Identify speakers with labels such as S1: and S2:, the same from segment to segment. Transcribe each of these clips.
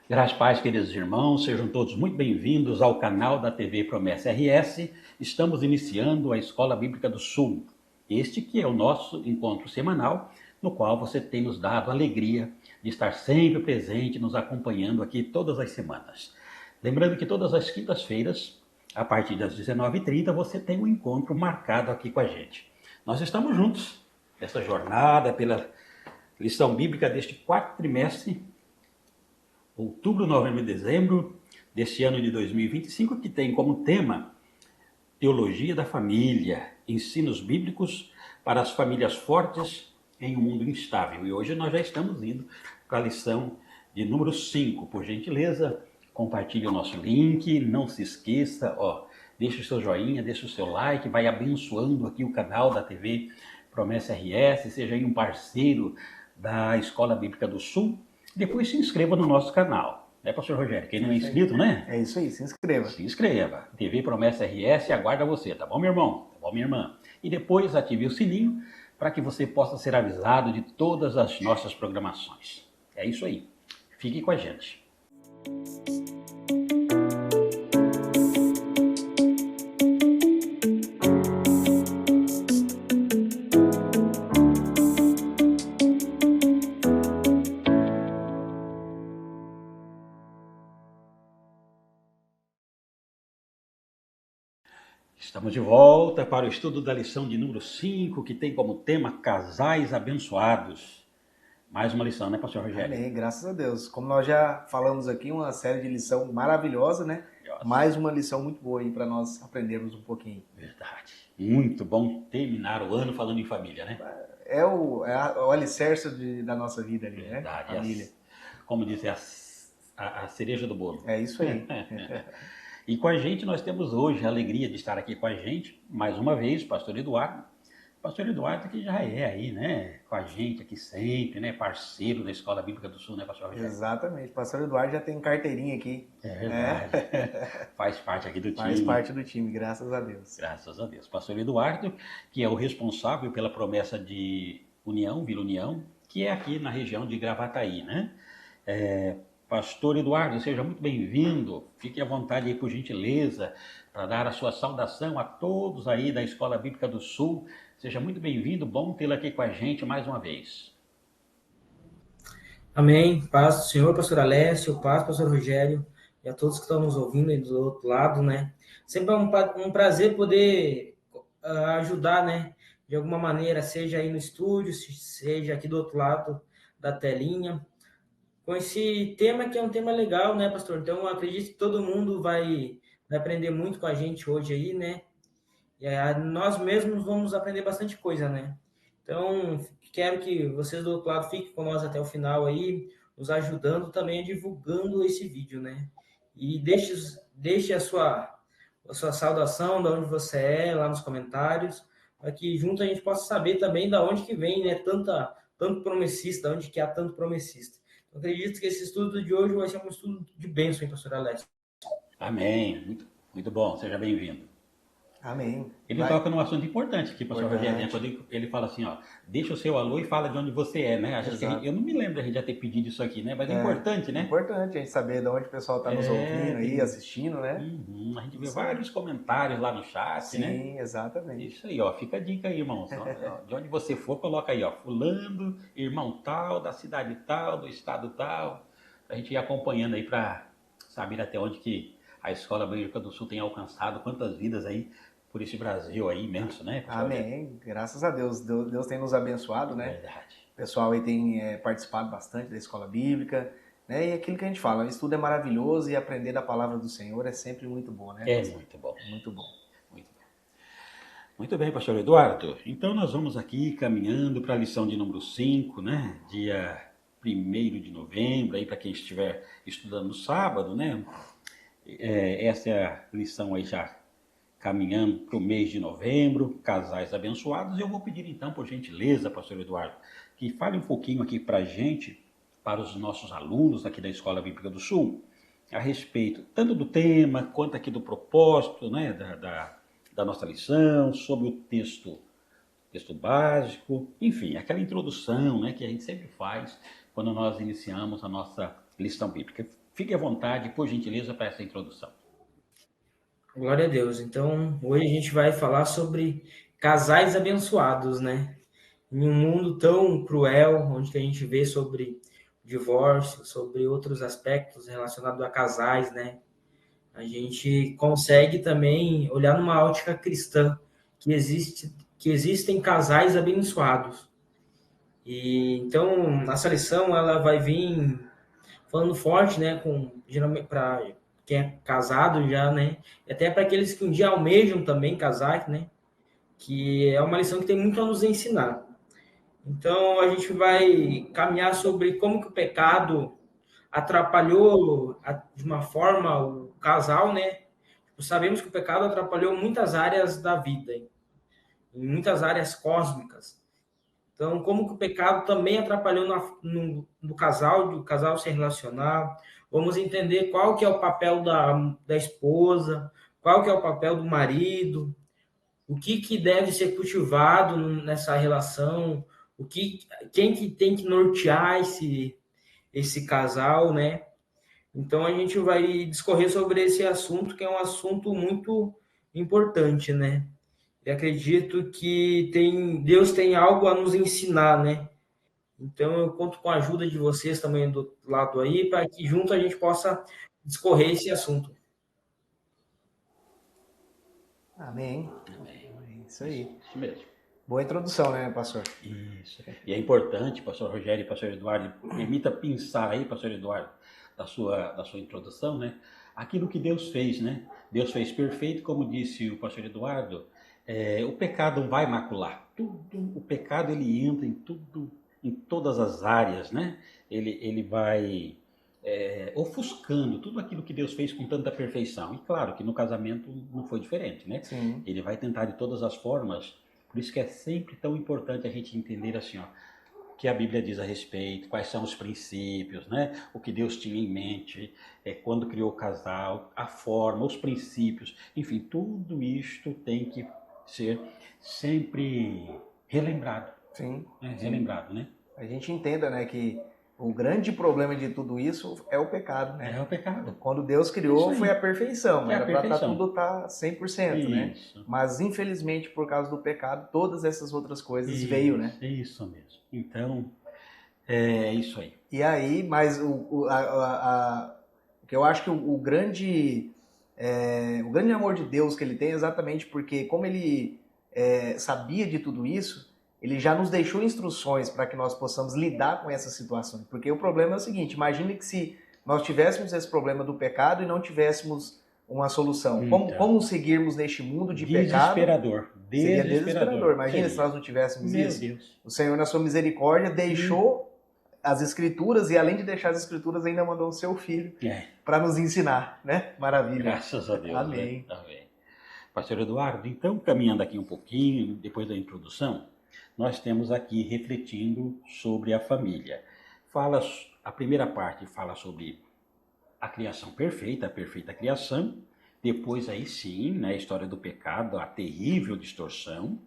S1: Graças a paz, queridos irmãos, sejam todos muito bem-vindos ao canal da TV Promessa RS. Estamos iniciando a Escola Bíblica do Sul. Este que é o nosso encontro semanal, no qual você tem nos dado a alegria de estar sempre presente, nos acompanhando aqui todas as semanas. Lembrando que todas as quintas-feiras, a partir das 19h30, você tem um encontro marcado aqui com a gente. Nós estamos juntos nessa jornada pela lição bíblica deste quarto trimestre, outubro, novembro e dezembro deste ano de 2025, que tem como tema Teologia da Família, ensinos bíblicos para as famílias fortes em um mundo instável. E hoje nós já estamos indo para a lição de número 5. Por gentileza, compartilhe o nosso link, não se esqueça, deixa o seu joinha, deixa o seu like, vai abençoando aqui o canal da TV Promessa RS, seja aí um parceiro da Escola Bíblica do Sul. Depois se inscreva no nosso canal, né, pastor Rogério? Quem não é inscrito, né?
S2: É isso aí, se inscreva.
S1: Se inscreva. TV Promessa RS aguarda você, tá bom, meu irmão? Tá bom, minha irmã? E depois ative o sininho para que você possa ser avisado de todas as nossas programações. É isso aí. Fique com a gente. Estamos de volta para o estudo da lição de número 5, que tem como tema Casais Abençoados. Mais uma lição, né, pastor Rogério?
S2: Amém, graças a Deus. Como nós já falamos aqui, uma série de lição maravilhosa, né? Mais uma lição muito boa aí para nós aprendermos um pouquinho.
S1: Verdade. Muito bom terminar o ano falando em família, né?
S2: É o alicerce da nossa vida ali,
S1: Verdade.
S2: né? Família.
S1: Como diz, é a cereja do bolo.
S2: É isso aí.
S1: E com a gente nós temos hoje a alegria de estar aqui com a gente, mais uma vez, pastor Eduardo. Pastor Eduardo que já é aí, né, com a gente aqui sempre, né, parceiro da Escola Bíblica do Sul, né, pastor Rogério?
S2: Exatamente. Pastor Eduardo já tem carteirinha aqui.
S1: É verdade. Faz parte aqui do time.
S2: Faz parte do time, graças a Deus.
S1: Graças a Deus. Pastor Eduardo, que é o responsável pela promessa de União, Vila União, que é aqui na região de Gravataí, né? Pastor Eduardo, seja muito bem-vindo. Fique à vontade aí, por gentileza, para dar a sua saudação a todos aí da Escola Bíblica do Sul. Seja muito bem-vindo, bom tê-lo aqui com a gente mais uma vez.
S3: Amém. Paz do Senhor, pastor Alessio, paz, pastor Rogério, e a todos que estão nos ouvindo aí do outro lado, né? Sempre é um prazer poder ajudar, né? De alguma maneira, seja aí no estúdio, seja aqui do outro lado da telinha, com esse tema que é um tema legal, né, pastor? Então, eu acredito que todo mundo vai aprender muito com a gente hoje aí, né? E nós mesmos vamos aprender bastante coisa, né? Então, quero que vocês do outro lado fiquem com nós até o final aí, nos ajudando também divulgando esse vídeo, né? E deixe a sua saudação, de onde você é, lá nos comentários, para que junto a gente possa saber também da onde que vem, né? Tanto promessista, onde que há tanto promessista. Então, acredito que esse estudo de hoje vai ser um estudo de bênção, hein, pastor Alex?
S1: Amém. Muito, muito bom, seja bem-vindo.
S2: Amém.
S1: Ele toca num assunto importante aqui, pastor Rogério, né? Quando ele fala assim, deixa o seu alô e fala de onde você é, né? Eu não me lembro de a gente já ter pedido isso aqui, né? Mas é importante, né?
S2: É importante a gente saber de onde o pessoal está nos ouvindo aí, assistindo, né?
S1: A gente vê vários comentários lá no chat,
S2: Sim,
S1: né?
S2: Sim, exatamente.
S1: Isso aí, fica a dica aí, irmãos. De onde você for, coloca aí, fulano, irmão tal, da cidade tal, do estado tal. A gente ir acompanhando aí para saber até onde que a Escola Bíblica do Sul tem alcançado, quantas vidas aí por esse Brasil aí imenso, né?
S2: Amém. Graças a Deus. Deus tem nos abençoado, né?
S1: Verdade.
S2: O pessoal aí tem participado bastante da escola bíblica, né? E aquilo que a gente fala, o estudo é maravilhoso e aprender da palavra do Senhor é sempre muito bom, né?
S1: É muito bom.
S2: Muito bom.
S1: Muito bom. Muito bem, pastor Eduardo. Então nós vamos aqui caminhando para a lição de número 5, né? Dia 1º de novembro, aí para quem estiver estudando no sábado, né? Essa é a lição aí já caminhando para o mês de novembro, casais abençoados. Eu vou pedir então, por gentileza, pastor Eduardo, que fale um pouquinho aqui para a gente, para os nossos alunos aqui da Escola Bíblica do Sul, a respeito tanto do tema, quanto aqui do propósito, né, da nossa lição, sobre o texto básico, enfim, aquela introdução, né, que a gente sempre faz quando nós iniciamos a nossa lição bíblica. Fique à vontade, por gentileza, para essa introdução.
S3: Glória a Deus. Então, hoje a gente vai falar sobre casais abençoados, né? Em um mundo tão cruel, onde que a gente vê sobre divórcio, sobre outros aspectos relacionados a casais, né? A gente consegue também olhar numa ótica cristã que existem casais abençoados. E então, essa lição ela vai vir falando forte, né, com geralmente para quem é casado já, né, e até para aqueles que um dia almejam também casar, né, que é uma lição que tem muito a nos ensinar. Então a gente vai caminhar sobre como que o pecado atrapalhou de uma forma o casal, né? Sabemos que o pecado atrapalhou muitas áreas da vida, em muitas áreas cósmicas. Então, como que o pecado também atrapalhou no casal, de o casal se relacionar. Vamos entender qual que é o papel da esposa, qual que é o papel do marido, o que deve ser cultivado nessa relação, quem que tem que nortear esse casal, né? Então, a gente vai discorrer sobre esse assunto, que é um assunto muito importante, né? E acredito que Deus tem algo a nos ensinar, né? Então eu conto com a ajuda de vocês também do lado aí, para que junto a gente possa discorrer esse assunto.
S2: Amém.
S1: Amém.
S2: Isso aí.
S1: Isso mesmo.
S2: Boa introdução, né, pastor?
S1: Isso. E é importante, pastor Rogério e pastor Eduardo, permita pensar aí, pastor Eduardo, da sua introdução, né? Aquilo que Deus fez, né? Deus fez perfeito, como disse o pastor Eduardo, o pecado vai macular. Tudo, o pecado ele entra em tudo, em todas as áreas, né? Ele vai ofuscando tudo aquilo que Deus fez com tanta perfeição. E claro que no casamento não foi diferente, né?
S2: Sim.
S1: Ele vai tentar de todas as formas. Por isso que é sempre tão importante a gente entender assim, ó, o que a Bíblia diz a respeito, quais são os princípios, né? O que Deus tinha em mente, quando criou o casal, a forma, os princípios, enfim, tudo isto tem que ser sempre relembrado.
S2: Sim.
S1: Né? Relembrado, né?
S2: A gente entenda, né, que o grande problema de tudo isso é o pecado, né?
S1: É o pecado.
S2: Quando Deus criou, foi a perfeição.
S1: É a
S2: Era para
S1: perfeição.
S2: tudo estar 100%, né?
S1: Isso.
S2: Mas, infelizmente, por causa do pecado, todas essas outras coisas veio, né?
S1: Isso mesmo. Então, é isso aí.
S2: E aí, mas que eu acho que o grande amor de Deus que ele tem é exatamente porque, como ele sabia de tudo isso, ele já nos deixou instruções para que nós possamos lidar com essas situações. Porque o problema é o seguinte, imagine que se nós tivéssemos esse problema do pecado e não tivéssemos uma solução.
S1: Então,
S2: como seguirmos neste mundo de pecado? Seria desesperador. Imagina se nós não tivéssemos isso.
S1: Deus.
S2: O Senhor, na sua misericórdia, deixou as Escrituras e, além de deixar as Escrituras, ainda mandou o seu Filho para nos ensinar, né? Maravilha.
S1: Graças a Deus.
S2: Amém.
S1: Né? Amém. Pastor Eduardo, então, caminhando aqui um pouquinho, depois da introdução, nós temos aqui refletindo sobre a família. A primeira parte fala sobre a criação perfeita, a perfeita criação. Depois aí sim, né, a história do pecado, a terrível distorção.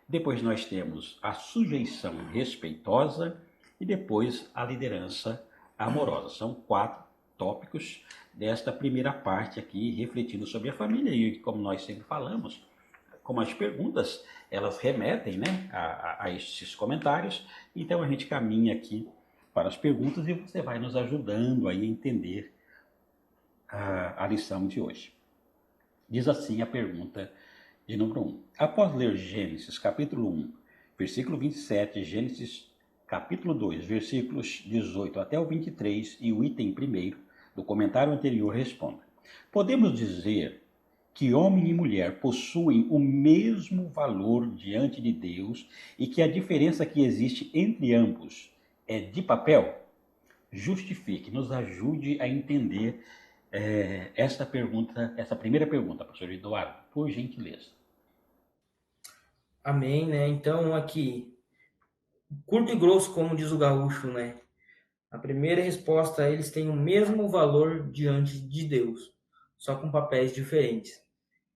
S1: Depois nós temos a sujeição respeitosa e depois a liderança amorosa. São 4 tópicos desta primeira parte aqui, refletindo sobre a família. E como nós sempre falamos, como as perguntas, elas remetem, né, a esses comentários. Então a gente caminha aqui para as perguntas e você vai nos ajudando aí a entender a lição de hoje. Diz assim a pergunta de número 1. Após ler Gênesis capítulo 1, versículo 27, Gênesis capítulo 2, versículos 18 até o 23 e o item 1 do comentário anterior responda. Podemos dizer que homem e mulher possuem o mesmo valor diante de Deus e que a diferença que existe entre ambos é de papel? Justifique, nos ajude a entender essa primeira pergunta, pastor Eduardo, por gentileza.
S3: Amém, né? Então, aqui, curto e grosso, como diz o gaúcho, né? A primeira resposta, eles têm o mesmo valor diante de Deus, só com papéis diferentes.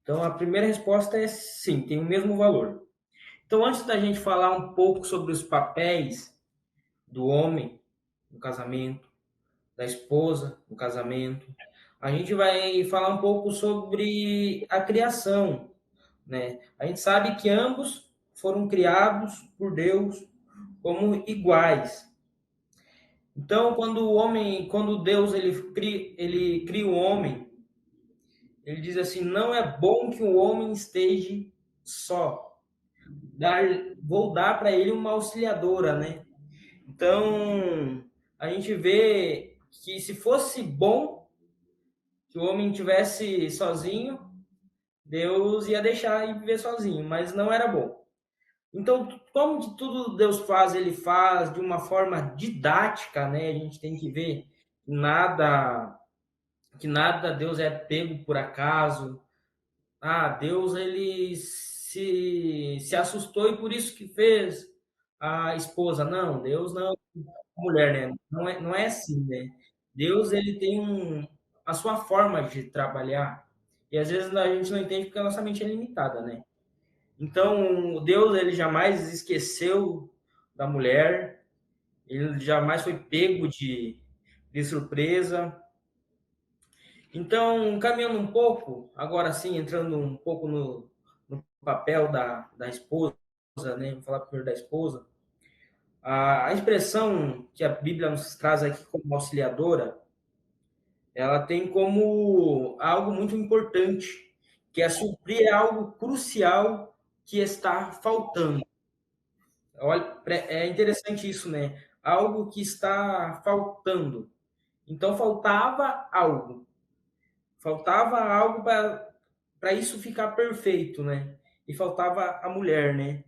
S3: Então, a primeira resposta é sim, tem o mesmo valor. Então, antes da gente falar um pouco sobre os papéis do homem no casamento, da esposa, no casamento. A gente vai falar um pouco sobre a criação, né? A gente sabe que ambos foram criados por Deus como iguais. Então, quando Deus ele cria o homem, ele diz assim: não é bom que o homem esteja só. Vou dar para ele uma auxiliadora, né? Então, a gente vê que se fosse bom que o homem tivesse sozinho, Deus ia deixar ele viver sozinho, mas não era bom. Então, como que tudo Deus faz, ele faz de uma forma didática, né? A gente tem que ver nada que nada Deus é pego por acaso. Ah, Deus ele se assustou e por isso que fez a esposa. Não, Deus não, mulher, né? Não é assim, né? Deus ele tem a sua forma de trabalhar e às vezes a gente não entende porque a nossa mente é limitada, né? Então, Deus ele jamais esqueceu da mulher, ele jamais foi pego de surpresa. Então, caminhando um pouco, agora sim, entrando um pouco no papel da esposa, né? Vou falar primeiro da esposa. A expressão que a Bíblia nos traz aqui como auxiliadora, ela tem como algo muito importante, que é suprir algo crucial que está faltando. Olha, é interessante isso, né? Algo que está faltando. Então, faltava algo para isso ficar perfeito, né? E faltava a mulher, né?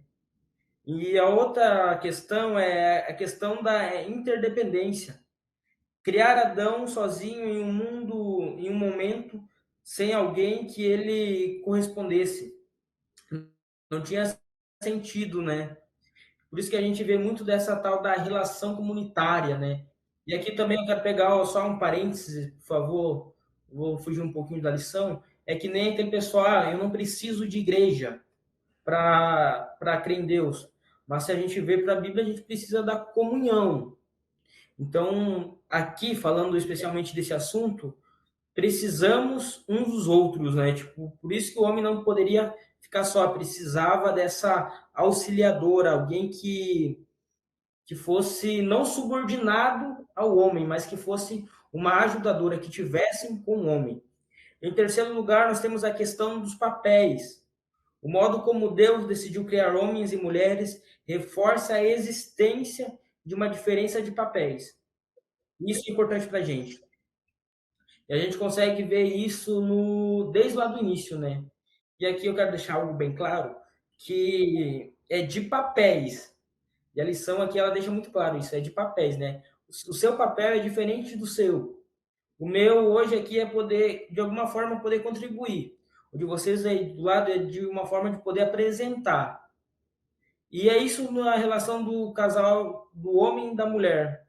S3: E a outra questão é a questão da interdependência. Criar Adão sozinho em um mundo, em um momento, sem alguém que ele correspondesse. Não tinha sentido, né? Por isso que a gente vê muito dessa tal da relação comunitária, né? E aqui também eu quero pegar só um parênteses, por favor, vou fugir um pouquinho da lição, é que nem tem pessoal, eu não preciso de igreja para crer em Deus. Mas se a gente vê para a Bíblia, a gente precisa da comunhão. Então, aqui, falando especialmente desse assunto, precisamos uns dos outros, né? Tipo, por isso que o homem não poderia ficar só, precisava dessa auxiliadora, alguém que fosse não subordinado ao homem, mas que fosse uma ajudadora, que tivessem com o homem. Em terceiro lugar, nós temos a questão dos papéis. O modo como Deus decidiu criar homens e mulheres reforça a existência de uma diferença de papéis. Isso é importante para a gente. E a gente consegue ver isso desde lá do início, né? E aqui eu quero deixar algo bem claro, que é de papéis. E a lição aqui ela deixa muito claro isso, é de papéis, né? O seu papel é diferente do seu. O meu hoje aqui é poder, de alguma forma, poder contribuir. O de vocês aí do lado é de uma forma de poder apresentar. E é isso na relação do casal, do homem e da mulher.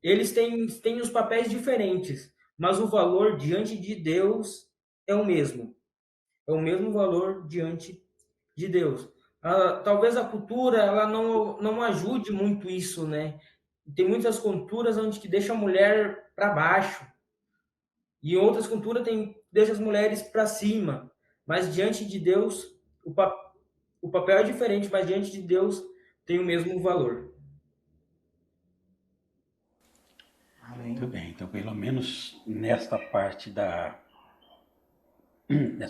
S3: Eles têm os papéis diferentes, mas o valor diante de Deus é o mesmo. É o mesmo valor diante de Deus. Talvez a cultura ela não ajude muito isso, né? Tem muitas culturas onde que deixa a mulher para baixo e outras culturas deixa as mulheres para cima. Mas diante de Deus o, pa, o papel é diferente, mas diante de Deus tem o mesmo valor.
S1: Muito
S2: Amém.
S1: bem, então pelo menos nessa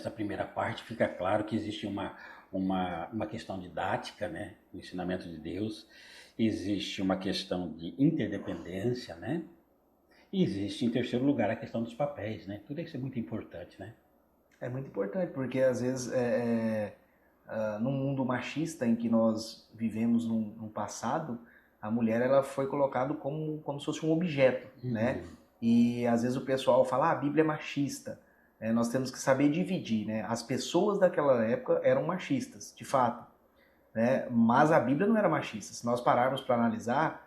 S1: primeira parte fica claro que existe uma questão didática, né, no ensinamento de Deus, existe uma questão de interdependência, né, e existe em terceiro lugar a questão dos papéis, né, tudo isso é muito importante, né.
S2: É muito importante, porque às vezes num mundo machista em que nós vivemos no passado, a mulher ela foi colocada como se fosse um objeto, né? E às vezes o pessoal fala, ah, a Bíblia é machista. Nós temos que saber dividir, né? As pessoas daquela época eram machistas, de fato, né? Mas a Bíblia não era machista. Se nós pararmos para analisar,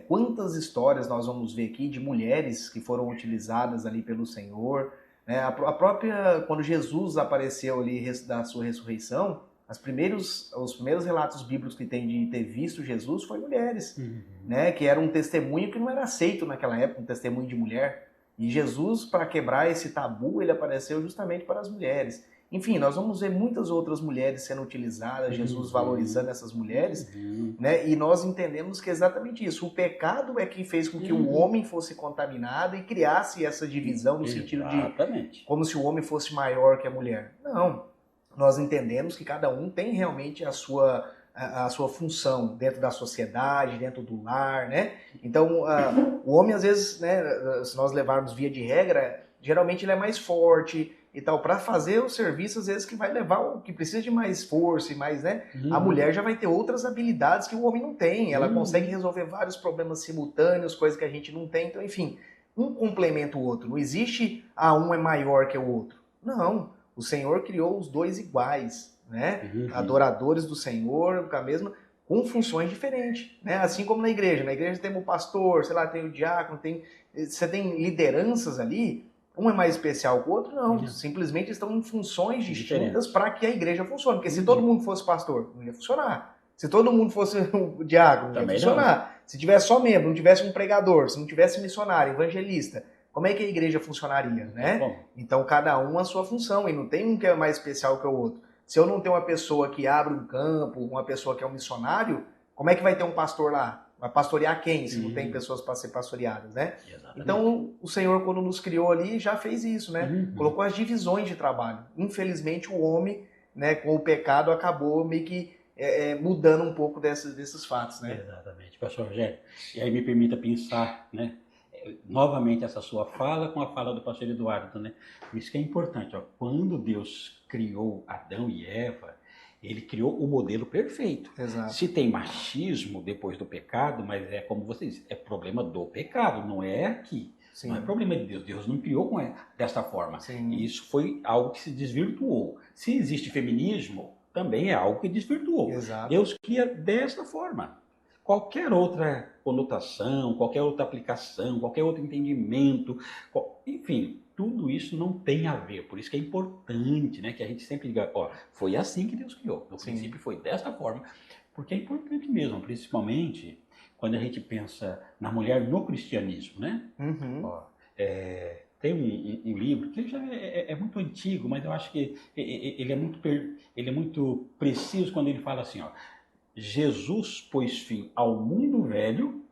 S2: quantas histórias nós vamos ver aqui de mulheres que foram utilizadas ali pelo Senhor, né? A própria, quando Jesus apareceu ali da sua ressurreição, os primeiros relatos bíblicos que tem de ter visto Jesus foi mulheres, né? Que era um testemunho que não era aceito naquela época, um testemunho de mulher. E Jesus, para quebrar esse tabu, ele apareceu justamente para as mulheres. Enfim, nós vamos ver muitas outras mulheres sendo utilizadas, Jesus valorizando essas mulheres, né? E nós entendemos que é exatamente isso. O pecado é que fez com que o homem fosse contaminado e criasse essa divisão no sentido de como se o homem fosse maior que a mulher. Não. Nós entendemos que cada um tem realmente a sua função dentro da sociedade, dentro do lar, né? Então, o homem, às vezes, né, se nós levarmos via de regra, geralmente ele é mais forte e tal, para fazer o serviço, às vezes, que vai levar o que precisa de mais força e mais, né? A mulher já vai ter outras habilidades que o homem não tem. Ela consegue resolver vários problemas simultâneos, coisas que a gente não tem. Então, enfim, um complementa o outro. Não existe, um é maior que o outro. Não. O Senhor criou os dois iguais, né? Adoradores do Senhor, com funções diferentes, né? Assim como na igreja. Na igreja tem o pastor, sei lá, tem o diácono, você tem lideranças ali. Um é mais especial que o outro, não. Simplesmente estão em funções distintas para que a igreja funcione. Porque se todo mundo fosse pastor, não ia funcionar. Se todo mundo fosse o diácono, não ia funcionar. Se tivesse só membro, não tivesse um pregador, se não tivesse missionário, evangelista, como é que a igreja funcionaria, né? Então, cada um a sua função, e não tem um que é mais especial que o outro. Se eu não tenho uma pessoa que abre um campo, uma pessoa que é um missionário, como é que vai ter um pastor lá? Vai pastorear quem, se não tem pessoas para ser pastoreadas, né? Exatamente. Então, o Senhor, quando nos criou ali, já fez isso, né? Colocou as divisões de trabalho. Infelizmente, o homem, né, com o pecado, acabou meio que mudando um pouco desses fatos, né?
S1: Exatamente. Pastor Rogério, e aí me permita pensar, né? Novamente essa sua fala com a fala do pastor Eduardo, né? Por isso que é importante, ó, quando Deus criou Adão e Eva, ele criou o modelo perfeito.
S2: Exato.
S1: Se tem machismo depois do pecado, mas é como você disse, é problema do pecado, não é aqui. Sim. Não é problema de Deus. Deus não criou desta forma.
S2: Sim.
S1: E isso foi algo que se desvirtuou. Se existe feminismo, também é algo que desvirtuou.
S2: Exato.
S1: Deus cria desta forma. Qualquer outra conotação, qualquer outra aplicação, qualquer outro entendimento, enfim, tudo isso não tem a ver. Por isso que é importante, né, que a gente sempre diga, ó, foi assim que Deus criou. No princípio foi desta forma, porque é importante mesmo, principalmente quando a gente pensa na mulher no cristianismo, né? Ó, tem um livro que já é muito antigo, mas eu acho que ele é muito preciso quando ele fala assim, ó, Jesus pôs fim ao mundo velho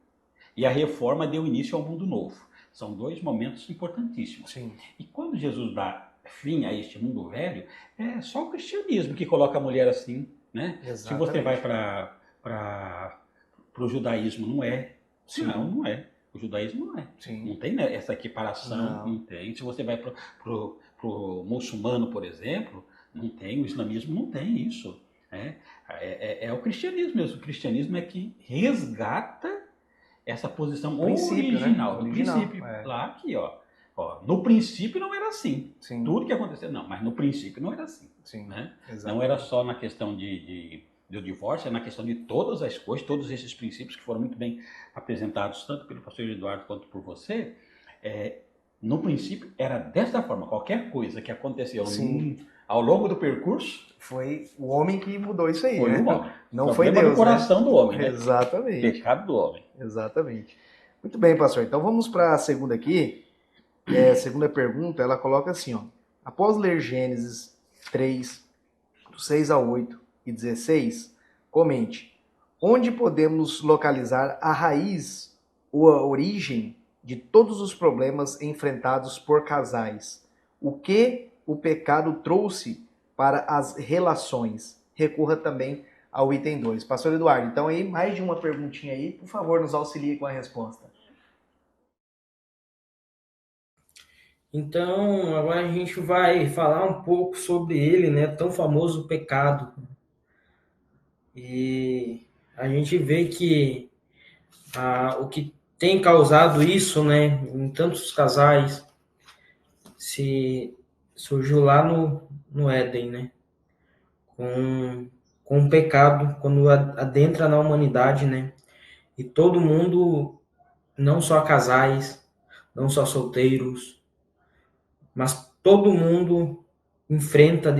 S1: e a reforma deu início ao mundo novo. São dois momentos importantíssimos.
S2: Sim.
S1: E quando Jesus dá fim a este mundo velho, é só o cristianismo que coloca a mulher assim, né?
S2: Exatamente.
S1: Se você vai para o judaísmo, não é.
S2: Sim.
S1: Não é. O judaísmo não é.
S2: Sim.
S1: Não tem, né, essa equiparação, não tem. Se você vai para o muçulmano, por exemplo, não tem. O islamismo não tem isso. É o cristianismo mesmo. O cristianismo é que resgata essa posição original,
S2: né?
S1: do princípio. Lá aqui, ó. No princípio não era assim.
S2: Sim.
S1: Tudo que aconteceu, não, mas no princípio não era assim.
S2: Sim.
S1: Né? Não era só na questão do divórcio, é na questão de todas as coisas, todos esses princípios que foram muito bem apresentados, tanto pelo pastor Eduardo quanto por você. No princípio era dessa forma. Qualquer coisa que aconteceu ao longo do percurso,
S2: foi o homem que mudou isso aí,
S1: foi
S2: né?
S1: o homem.
S2: Não foi Deus,
S1: do coração, né? Do homem, né?
S2: Exatamente.
S1: Pecado do homem.
S2: Exatamente. Muito bem, pastor. Então vamos para a segunda aqui. A segunda pergunta, ela coloca assim, ó. Após ler Gênesis 3, do 6 ao 8 e 16, comente. Onde podemos localizar a raiz ou a origem de todos os problemas enfrentados por casais? O que o pecado trouxe para as relações? Recorra também ao item 2. Pastor Eduardo, então aí mais de uma perguntinha aí, por favor, nos auxilie com a resposta.
S3: Então, agora a gente vai falar um pouco sobre ele, né, tão famoso pecado. E a gente vê que o que tem causado isso, né, em tantos casais, se surgiu lá no Éden, né, com o pecado, quando adentra na humanidade, né, e todo mundo, não só casais, não só solteiros, mas todo mundo enfrenta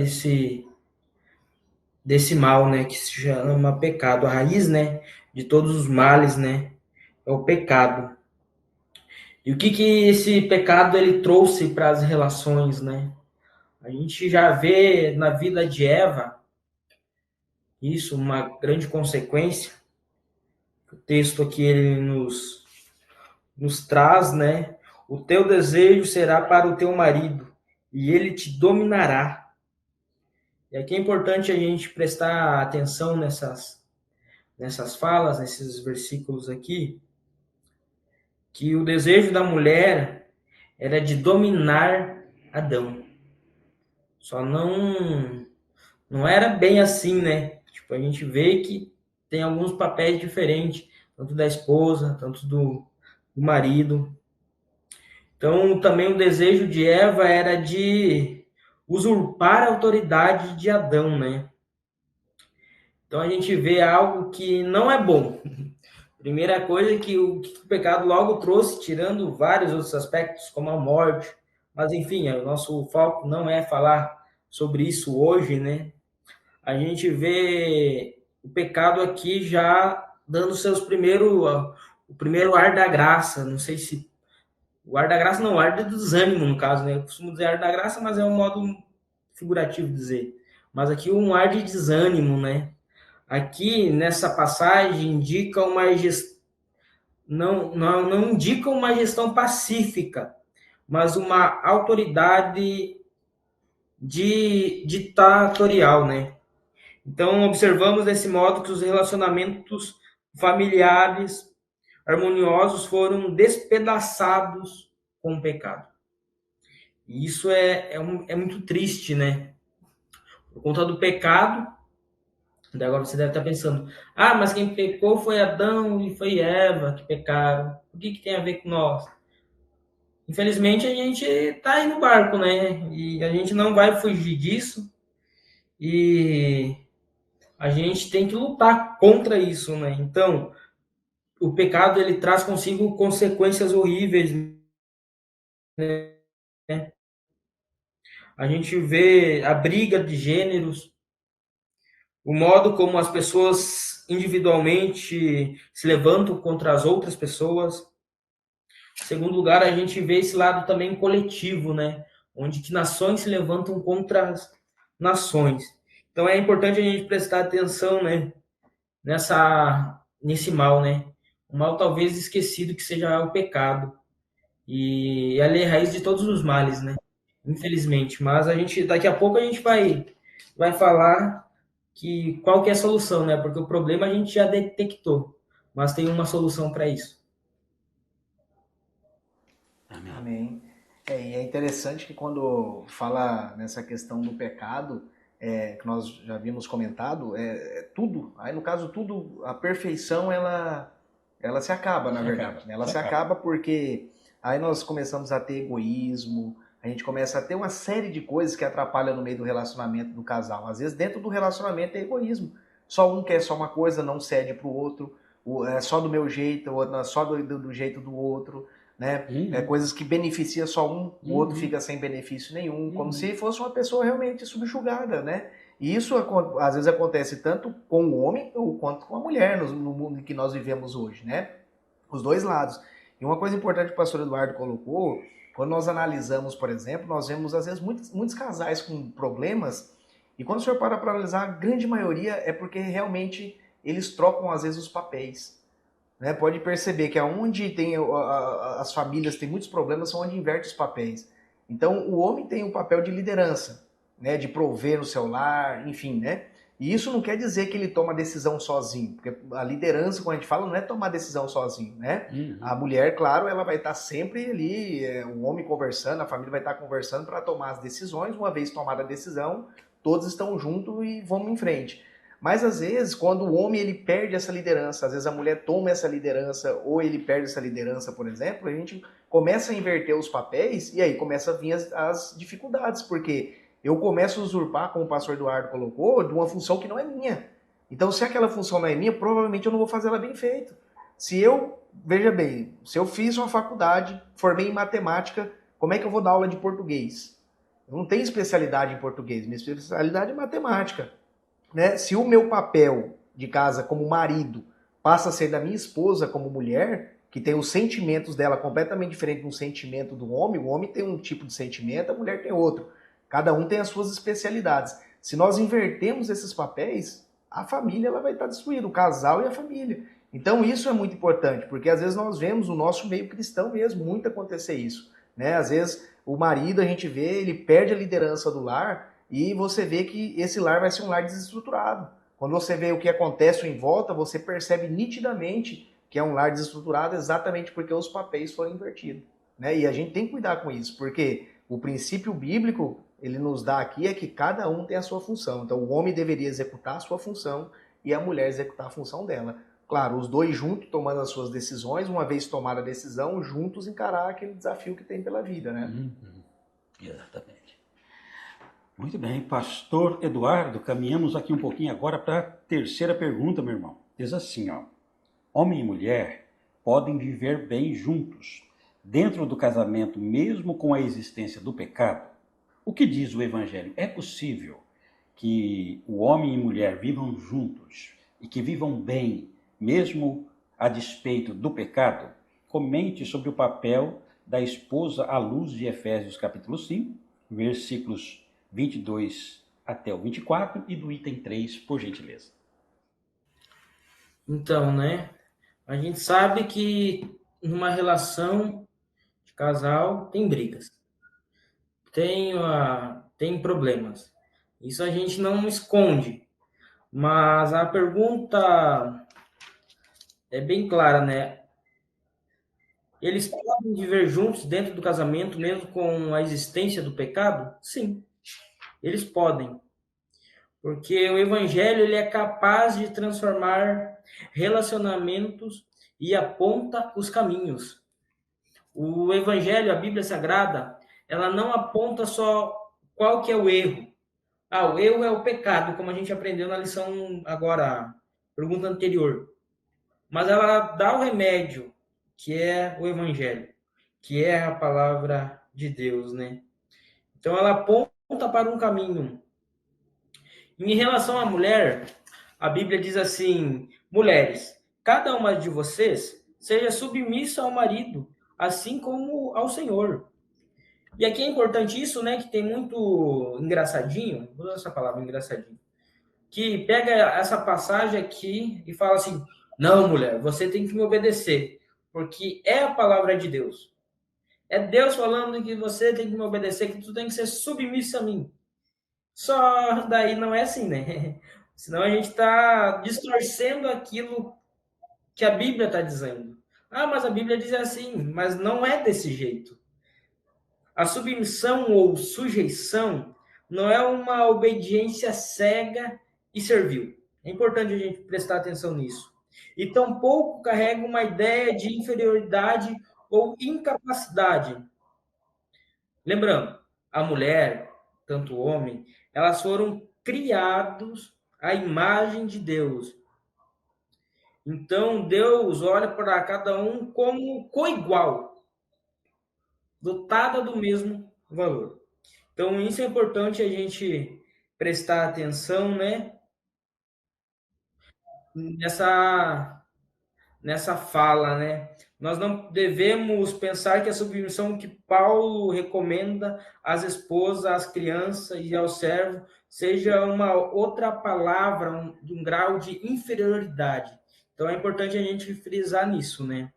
S3: desse mal, né, que se chama pecado. A raiz, né, de todos os males, né, é o pecado. E o que que esse pecado ele trouxe para as relações, né? A gente já vê na vida de Eva isso, uma grande consequência. O texto aqui ele nos traz, né? O teu desejo será para o teu marido e ele te dominará. E aqui é importante a gente prestar atenção nessas falas, nesses versículos aqui, que o desejo da mulher era de dominar Adão. Só não era bem assim, né? Tipo, a gente vê que tem alguns papéis diferentes, tanto da esposa, tanto do marido. Então, também o desejo de Eva era de usurpar a autoridade de Adão, né? Então a gente vê algo que não é bom. Primeira coisa que o pecado logo trouxe, tirando vários outros aspectos, como a morte. Mas enfim, o nosso foco não é falar sobre isso hoje, né? A gente vê o pecado aqui já dando o primeiro ar da graça. Não sei se o ar da graça não, o ar do desânimo no caso, né? Eu costumo dizer ar da graça, mas é um modo figurativo de dizer. Mas aqui um ar de desânimo, né? Aqui nessa passagem indica uma gestão, não indica uma gestão pacífica, mas uma autoridade ditatorial, né? Então, observamos desse modo que os relacionamentos familiares harmoniosos foram despedaçados com o pecado. E isso é muito triste, né? Por conta do pecado, daí agora você deve estar pensando, mas quem pecou foi Adão e foi Eva que pecaram. O que tem a ver com nós? Infelizmente, a gente está aí no barco, né? E a gente não vai fugir disso. E a gente tem que lutar contra isso, né? Então, o pecado ele traz consigo consequências horríveis, né? A gente vê a briga de gêneros, o modo como as pessoas individualmente se levantam contra as outras pessoas. Em segundo lugar, a gente vê esse lado também coletivo, né? Onde que nações se levantam contra as nações. Então é importante a gente prestar atenção, né? Nesse mal, né? O mal talvez esquecido que seja o pecado. E ela é a raiz de todos os males, né? Infelizmente. Mas daqui a pouco a gente vai falar qual que é a solução, né? Porque o problema a gente já detectou, mas tem uma solução para isso.
S1: Amém.
S2: Amém. E é interessante que quando fala nessa questão do pecado, que nós já havíamos comentado, tudo, aí no caso tudo, a perfeição ela se acaba, na verdade. Ela se acaba porque aí nós começamos a ter egoísmo, a gente começa a ter uma série de coisas que atrapalham no meio do relacionamento do casal. Às vezes dentro do relacionamento é egoísmo. Só um quer só uma coisa, não cede para o outro, é só do meu jeito, o outro só do jeito do outro, né? Coisas que beneficia só um, o outro fica sem benefício nenhum, como se fosse uma pessoa realmente subjugada, né? E isso às vezes acontece tanto com o homem quanto com a mulher no mundo em que nós vivemos hoje, né? Os dois lados. E uma coisa importante que o pastor Eduardo colocou, quando nós analisamos, por exemplo, nós vemos às vezes muitos casais com problemas, e quando o senhor para analisar, a grande maioria é porque realmente eles trocam às vezes os papéis. Né? Pode perceber que aonde tem as famílias têm muitos problemas são onde inverte os papéis. Então o homem tem o papel de liderança, né? De prover no seu lar, enfim, né? E isso não quer dizer que ele toma decisão sozinho, porque a liderança, quando a gente fala, não é tomar decisão sozinho, né? A mulher, claro, ela vai estar sempre ali, o homem conversando, a família vai estar conversando para tomar as decisões. Uma vez tomada a decisão, todos estão juntos e vamos em frente. Mas às vezes, quando o homem ele perde essa liderança, às vezes a mulher toma essa liderança ou ele perde essa liderança, por exemplo, a gente começa a inverter os papéis e aí começa a vir as dificuldades, porque eu começo a usurpar, como o pastor Eduardo colocou, de uma função que não é minha. Então, se aquela função não é minha, provavelmente eu não vou fazer ela bem feita. Veja bem, se eu fiz uma faculdade, formei em matemática, como é que eu vou dar aula de português? Eu não tenho especialidade em português, minha especialidade é matemática. né? Se o meu papel de casa como marido passa a ser da minha esposa como mulher, que tem os sentimentos dela completamente diferente do sentimento do homem, o homem tem um tipo de sentimento, a mulher tem outro. Cada um tem as suas especialidades. Se nós invertemos esses papéis, a família ela vai estar destruída, o casal e a família. Então isso é muito importante, porque às vezes nós vemos no nosso meio cristão mesmo muito acontecer isso, né? Às vezes o marido, a gente vê, ele perde a liderança do lar e você vê que esse lar vai ser um lar desestruturado. Quando você vê o que acontece em volta, você percebe nitidamente que é um lar desestruturado exatamente porque os papéis foram invertidos, né? E a gente tem que cuidar com isso, porque o princípio bíblico, ele nos dá aqui é que cada um tem a sua função. Então o homem deveria executar a sua função e a mulher executar a função dela. Claro, os dois juntos tomando as suas decisões, uma vez tomada a decisão, juntos encarar aquele desafio que tem pela vida, né?
S1: Exatamente. Muito bem, pastor Eduardo, caminhamos aqui um pouquinho agora para a terceira pergunta, meu irmão. Diz assim, ó: homem e mulher podem viver bem juntos, dentro do casamento, mesmo com a existência do pecado? O que diz o Evangelho? É possível que o homem e mulher vivam juntos e que vivam bem, mesmo a despeito do pecado? Comente sobre o papel da esposa à luz de Efésios capítulo 5, versículos 22 até o 24 e do item 3, por gentileza.
S3: Então, né? A gente sabe que numa relação de casal tem brigas, tem problemas. Isso a gente não esconde. Mas a pergunta é bem clara, né? Eles podem viver juntos dentro do casamento, mesmo com a existência do pecado? Sim, eles podem. Porque o evangelho ele é capaz de transformar relacionamentos e aponta os caminhos. O evangelho, a Bíblia Sagrada, ela não aponta só qual que é o erro. O erro é o pecado, como a gente aprendeu na lição agora, pergunta anterior. Mas ela dá o remédio, que é o evangelho, que é a palavra de Deus, né? Então ela aponta para um caminho. Em relação à mulher, a Bíblia diz assim: mulheres, cada uma de vocês seja submissa ao marido, assim como ao Senhor. E aqui é importante isso, né? Que tem muito engraçadinho, vou usar essa palavra, engraçadinho, que pega essa passagem aqui e fala assim: não, mulher, você tem que me obedecer, porque é a palavra de Deus. É Deus falando que você tem que me obedecer, que tu tem que ser submissa a mim. Só daí não é assim, né? Senão a gente está distorcendo aquilo que a Bíblia está dizendo. Mas a Bíblia diz assim, mas não é desse jeito. A submissão ou sujeição não é uma obediência cega e servil. É importante a gente prestar atenção nisso. E tampouco carrega uma ideia de inferioridade ou incapacidade. Lembrando, a mulher, tanto o homem, elas foram criados à imagem de Deus. Então, Deus olha para cada um como coigual, dotada do mesmo valor. Então, isso é importante a gente prestar atenção, né? Nessa fala, né? Nós não devemos pensar que a submissão que Paulo recomenda às esposas, às crianças e ao servo seja uma outra palavra, de um grau de inferioridade. Então, é importante a gente frisar nisso, né?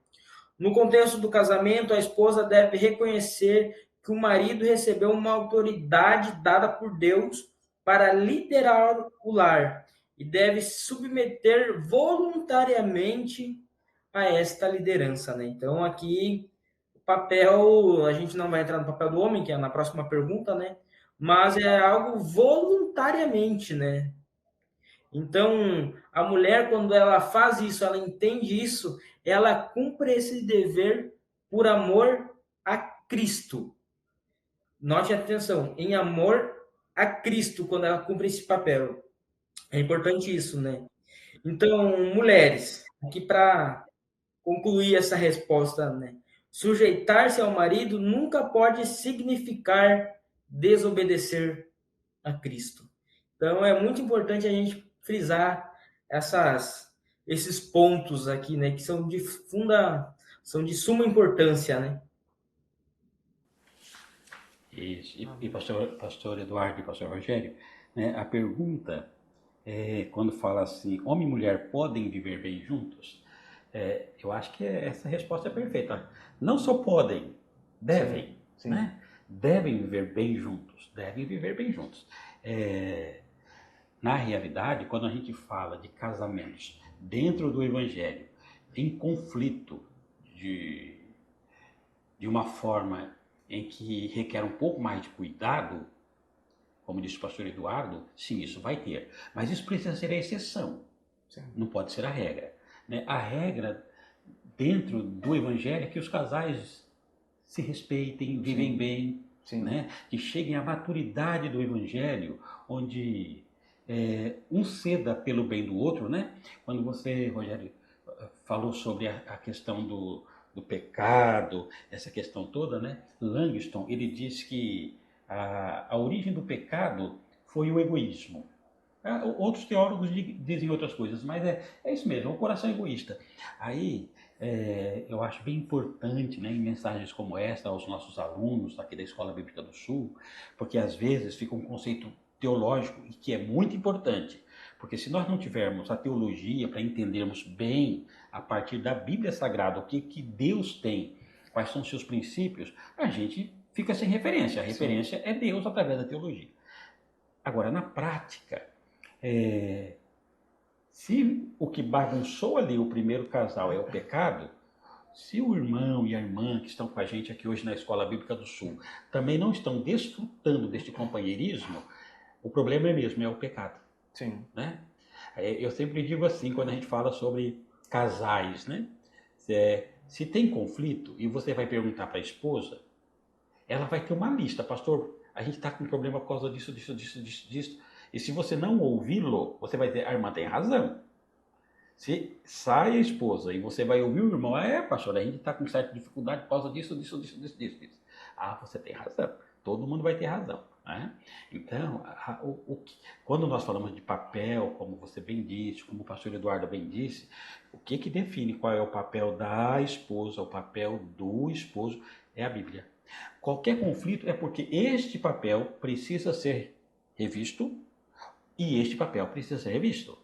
S3: No contexto do casamento, a esposa deve reconhecer que o marido recebeu uma autoridade dada por Deus para liderar o lar e deve se submeter voluntariamente a esta liderança, né? Então, aqui, o papel, a gente não vai entrar no papel do homem, que é na próxima pergunta, né? Mas é algo voluntariamente, né? Então, a mulher, quando ela faz isso, ela entende isso, ela cumpre esse dever por amor a Cristo. Note atenção, em amor a Cristo, quando ela cumpre esse papel. É importante isso, né? Então, mulheres, aqui para concluir essa resposta, né? Sujeitar-se ao marido nunca pode significar desobedecer a Cristo. Então, é muito importante a gente frisar esses pontos aqui, né, que são são de suma importância, né?
S1: Isso. E pastor Eduardo e pastor Rogério, né, a pergunta é, quando fala assim, homem e mulher podem viver bem juntos, eu acho que essa resposta é perfeita. Não só podem, devem,
S2: Sim.
S1: né? Devem viver bem juntos, devem viver bem juntos. É, na realidade, quando a gente fala de casamentos dentro do Evangelho, em conflito de, de uma forma em que requer um pouco mais de cuidado, como disse o pastor Eduardo, sim, isso vai ter. Mas isso precisa ser a exceção,
S2: Sim.
S1: não pode ser a regra. Né? A regra dentro do Evangelho é que os casais se respeitem, vivem bem, né? Que cheguem à maturidade do Evangelho, onde um ceda pelo bem do outro, né? Quando você, Rogério, falou sobre a questão do pecado, essa questão toda, né? Langston, ele diz que a origem do pecado foi o egoísmo. Outros teólogos dizem outras coisas, mas é isso mesmo, é o coração egoísta. Aí, eu acho bem importante, né, em mensagens como esta, aos nossos alunos aqui da Escola Bíblica do Sul, porque às vezes fica um conceito teológico e que é muito importante, porque se nós não tivermos a teologia para entendermos bem, a partir da Bíblia Sagrada, o que Deus tem, quais são os seus princípios, a gente fica sem referência. A referência é Deus através da teologia. Agora, na prática, se o que bagunçou ali o primeiro casal é o pecado, se o irmão e a irmã que estão com a gente aqui hoje na Escola Bíblica do Sul também não estão desfrutando deste companheirismo, o problema mesmo é o pecado.
S2: Sim.
S1: Né? Eu sempre digo assim, quando a gente fala sobre casais, né? Se tem conflito e você vai perguntar para a esposa, ela vai ter uma lista, pastor, a gente está com problema por causa disso. E se você não ouvi-lo, você vai dizer, a irmã tem razão. Se sai a esposa e você vai ouvir o irmão, pastor, a gente está com certa dificuldade por causa disso. Ah, você tem razão. Todo mundo vai ter razão. Né? Então, quando nós falamos de papel, como você bem disse, como o pastor Eduardo bem disse, o que define qual é o papel da esposa, o papel do esposo, é a Bíblia. Qualquer conflito é porque este papel precisa ser revisto e este papel precisa ser revisto.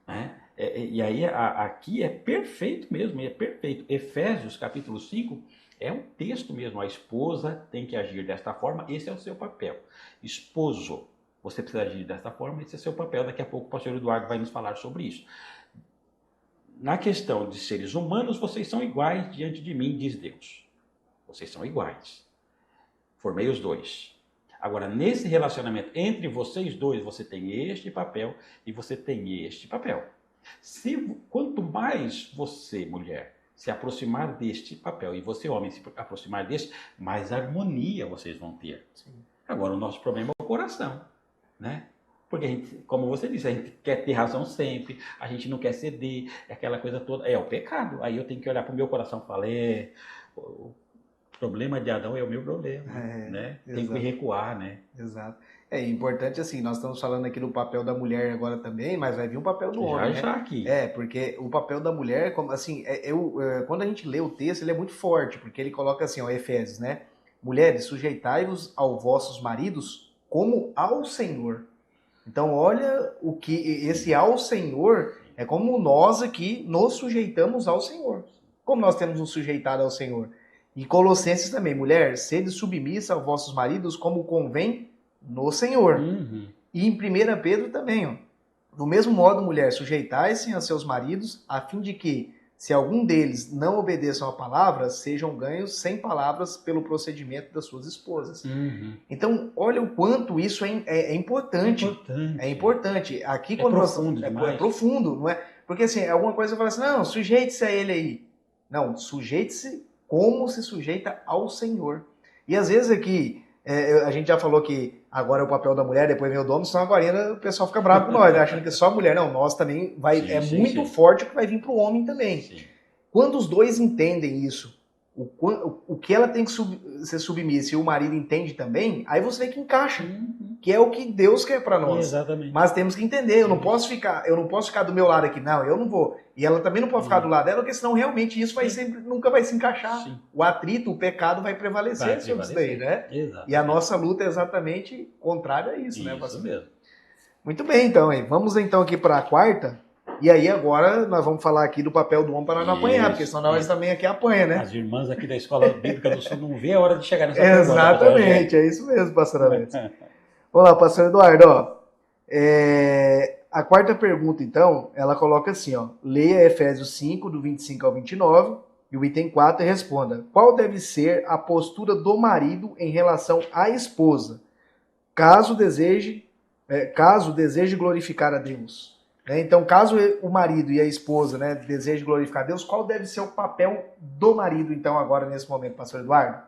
S1: Né? E aí aqui é perfeito mesmo, é perfeito. Efésios capítulo 5 é um texto mesmo. A esposa tem que agir desta forma, esse é o seu papel. Esposo, você precisa agir desta forma, esse é o seu papel. Daqui a pouco o pastor Eduardo vai nos falar sobre isso. Na questão de seres humanos, vocês são iguais diante de mim, diz Deus. Vocês são iguais. Formei os dois. Agora, nesse relacionamento entre vocês dois, você tem este papel e você tem este papel. Quanto mais você, mulher, se aproximar deste papel e você, homem, se aproximar deste, mais harmonia vocês vão ter. Sim. Agora, o nosso problema é o coração, né? Porque a gente, como você disse, a gente quer ter razão sempre, a gente não quer ceder, aquela coisa toda. É o pecado. Aí eu tenho que olhar para o meu coração e falar, o problema de Adão é o meu problema, né? Tem que recuar, né?
S2: Exato. É importante assim, nós estamos falando aqui do papel da mulher agora também, mas vai vir um papel do homem,
S1: já
S2: né?
S1: Aqui.
S2: Porque o papel da mulher, como assim, quando a gente lê o texto, ele é muito forte, porque ele coloca assim, Efésios, né? Mulheres, sujeitai-vos aos vossos maridos como ao Senhor. Então, olha o que esse ao Senhor é como nós aqui nos sujeitamos ao Senhor. Como nós temos nos sujeitado ao Senhor. E Colossenses também, mulher, sede submissa aos vossos maridos como convém no Senhor.
S1: Uhum.
S2: E em 1 Pedro também, ó. Do mesmo modo, mulher, sujeitai-se a seus maridos, a fim de que, se algum deles não obedeçam à palavra, sejam ganhos sem palavras pelo procedimento das suas esposas.
S1: Uhum.
S2: Então, olha o quanto isso é importante. É importante. Aqui, quando
S1: profundo
S2: é profundo, não é? Porque assim, alguma coisa fala assim, não, sujeite-se a ele aí. Não, sujeite-se como se sujeita ao Senhor. E às vezes aqui, a gente já falou que agora é o papel da mulher, depois vem o dono, senão agora o pessoal fica bravo com nós, né? Achando que é só a mulher. Não, nós também muito forte que vai vir para o homem também. Sim. Quando os dois entendem isso, o que ela tem que ser submissa e o marido entende também, aí você vê que encaixa, que é o que Deus quer para nós.
S1: Exatamente.
S2: Mas temos que entender, eu não posso ficar do meu lado aqui, não, eu não vou. E ela também não pode ficar do lado dela, porque senão realmente isso vai sempre, nunca vai se encaixar.
S1: Sim.
S2: O atrito, o pecado vai prevalecer sobre isso daí, né?
S1: Exatamente.
S2: E a nossa luta é exatamente contrária a isso, né, pastor?
S1: Isso mesmo.
S2: Muito bem, então, aí. Vamos então aqui para a quarta. E aí agora nós vamos falar aqui do papel do homem para não apanhar, porque senão nós também aqui apanha, né?
S1: As irmãs aqui da Escola Bíblica do Sul não vê a hora de chegar nessa
S2: Exatamente, é isso mesmo, pastor Alex. Vamos lá, pastor Eduardo, ó. A quarta pergunta, então, ela coloca assim, ó. Leia Efésios 5, do 25 ao 29, e o item 4 e responda. Qual deve ser a postura do marido em relação à esposa, caso deseje glorificar a Deus? Então, caso o marido e a esposa, né, desejem glorificar a Deus, qual deve ser o papel do marido, então, agora, nesse momento, pastor Eduardo?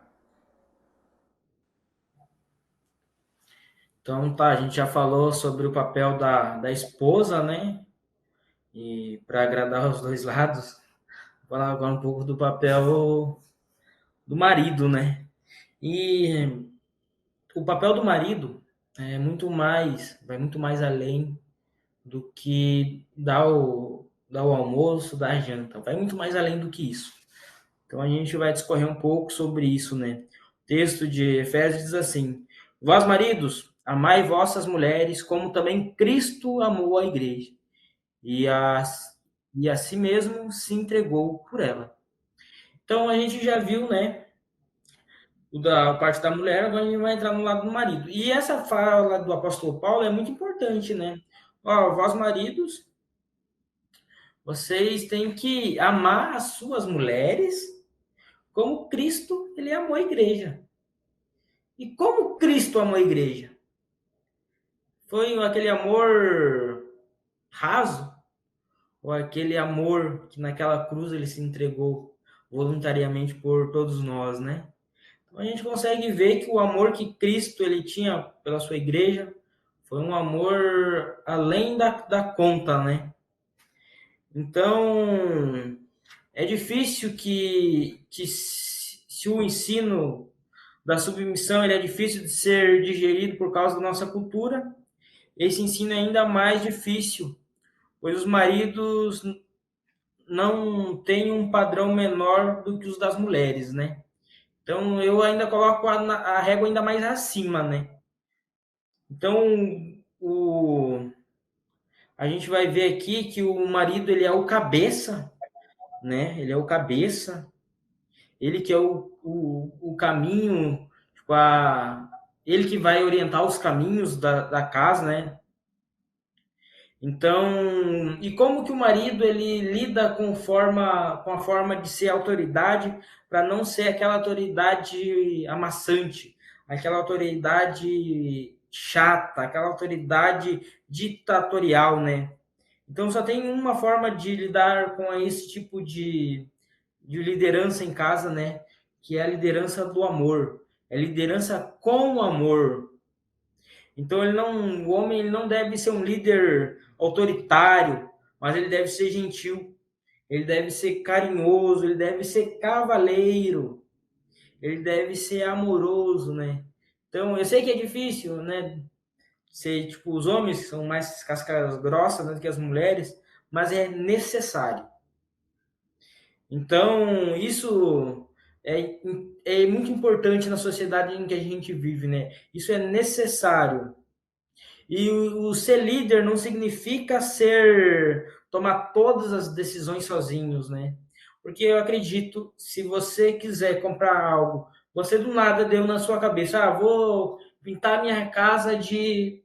S3: Então, tá, a gente já falou sobre o papel da esposa, né? E para agradar os dois lados, vou falar agora um pouco do papel do marido, né? E o papel do marido vai muito mais além do que dar o almoço, dar a janta. Vai muito mais além do que isso. Então a gente vai discorrer um pouco sobre isso, né? O texto de Efésios diz assim: Vós, maridos, amai vossas mulheres, como também Cristo amou a igreja, e a si mesmo se entregou por ela. Então a gente já viu, né? Da parte da mulher, agora a gente vai entrar no lado do marido. E essa fala do apóstolo Paulo é muito importante, né? Ó, vós, maridos, vocês têm que amar as suas mulheres como Cristo ele amou a igreja. E como Cristo amou a igreja? Foi aquele amor raso? Ou aquele amor que naquela cruz ele se entregou voluntariamente por todos nós, né? Então a gente consegue ver que o amor que Cristo ele tinha pela sua igreja foi um amor além da conta, né? Então, é difícil que se o ensino da submissão ele é difícil de ser digerido por causa da nossa cultura, esse ensino é ainda mais difícil, pois os maridos não têm um padrão menor do que os das mulheres, né? Então, eu ainda coloco a régua ainda mais acima, né? Então, a gente vai ver aqui que o marido ele é o cabeça, né? Ele é o cabeça, ele que é o caminho, tipo, ele que vai orientar os caminhos da casa, né? Então, e como que o marido ele lida com a forma de ser autoridade para não ser aquela autoridade amassante, aquela autoridade chata, aquela autoridade ditatorial, né? Então só tem uma forma de lidar com esse tipo de liderança em casa, né? Que é a liderança do amor, é liderança com amor. Então o homem ele não deve ser um líder autoritário, mas ele deve ser gentil, ele deve ser carinhoso, ele deve ser cavalheiro, ele deve ser amoroso, né? Então eu sei que é difícil, né? Ser tipo os homens que são mais cascas grossas, né, do que as mulheres, mas é necessário. Então isso é muito importante na sociedade em que a gente vive, né? Isso é necessário. E o ser líder não significa tomar todas as decisões sozinhos, né? Porque eu acredito, se você quiser comprar algo, você do nada deu na sua cabeça, vou pintar minha casa de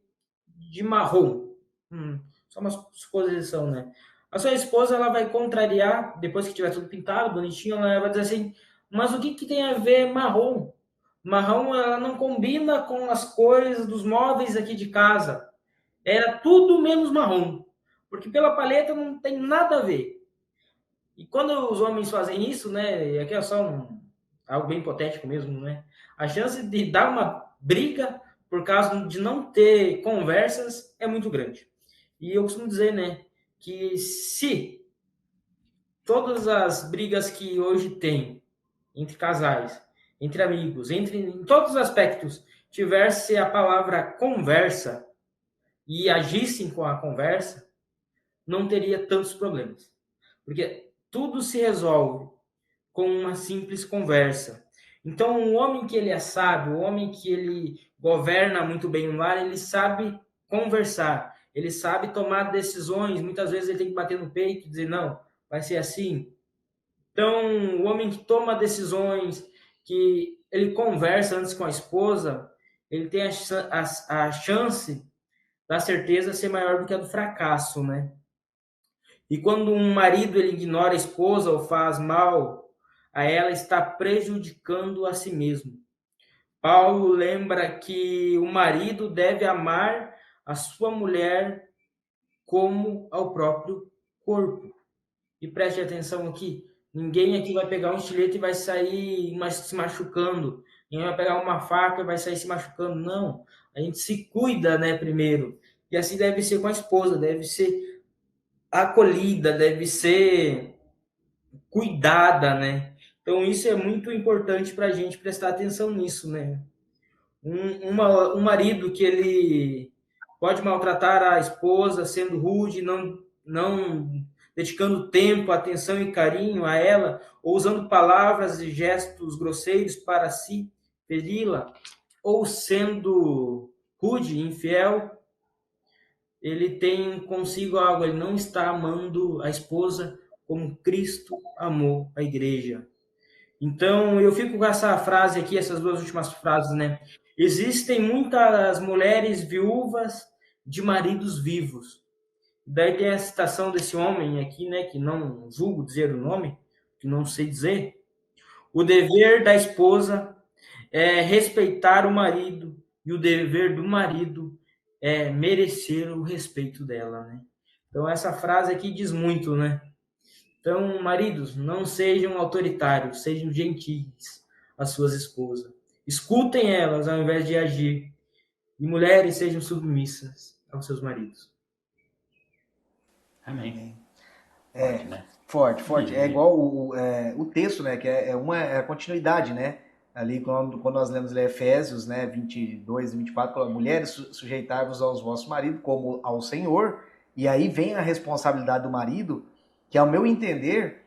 S3: marrom. Só uma suposição, né? A sua esposa ela vai contrariar, depois que tiver tudo pintado, bonitinho, ela vai dizer assim, mas o que tem a ver marrom? Marrom ela não combina com as cores dos móveis aqui de casa. Era tudo menos marrom. Porque pela paleta não tem nada a ver. E quando os homens fazem isso, né? E aqui é só algo bem hipotético mesmo, né? A chance de dar uma briga por causa de não ter conversas é muito grande. E eu costumo dizer, né? Que se todas as brigas que hoje tem entre casais, entre amigos, em todos os aspectos, tivesse a palavra conversa e agissem com a conversa, não teria tantos problemas. Porque tudo se resolve com uma simples conversa. Então, o homem que ele é sábio, o homem que ele governa muito bem o lar, ele sabe conversar, ele sabe tomar decisões. Muitas vezes ele tem que bater no peito e dizer, não, vai ser assim. Então, o homem que toma decisões, que ele conversa antes com a esposa, ele tem a chance da certeza ser maior do que a do fracasso, né? E quando um marido ele ignora a esposa ou faz mal a ela, está prejudicando a si mesmo. Paulo lembra que o marido deve amar a sua mulher como ao próprio corpo. E preste atenção aqui, ninguém aqui vai pegar um estilete e vai sair se machucando. Ninguém vai pegar uma faca e vai sair se machucando. Não, a gente se cuida, né, primeiro. E assim deve ser com a esposa, deve ser acolhida, deve ser cuidada, né? Então isso é muito importante para a gente prestar atenção nisso, né? Um marido que ele pode maltratar a esposa, sendo rude, não dedicando tempo, atenção e carinho a ela, ou usando palavras e gestos grosseiros para se feri-la, ou sendo rude, infiel, ele tem consigo algo, ele não está amando a esposa como Cristo amou a igreja. Então, eu fico com essa frase aqui, essas duas últimas frases, né? Existem muitas mulheres viúvas de maridos vivos. Daí tem a citação desse homem aqui, né, que não julgo dizer o nome, que não sei dizer. O dever da esposa é respeitar o marido e o dever do marido é merecer o respeito dela, né? Então essa frase aqui diz muito, né? Então, maridos, não sejam autoritários, sejam gentis às suas esposas. Escutem elas ao invés de agir. E mulheres, sejam submissas aos seus maridos.
S1: Amém.
S2: É,
S1: Forte, né?
S2: forte, forte. É
S1: E,
S2: igual o texto, né? Que é a continuidade, né? Ali, quando nós lemos Efésios, né, 22 e 24, fala, mulheres, sujeitai-vos aos vossos maridos como ao Senhor. E aí vem a responsabilidade do marido, que ao meu entender,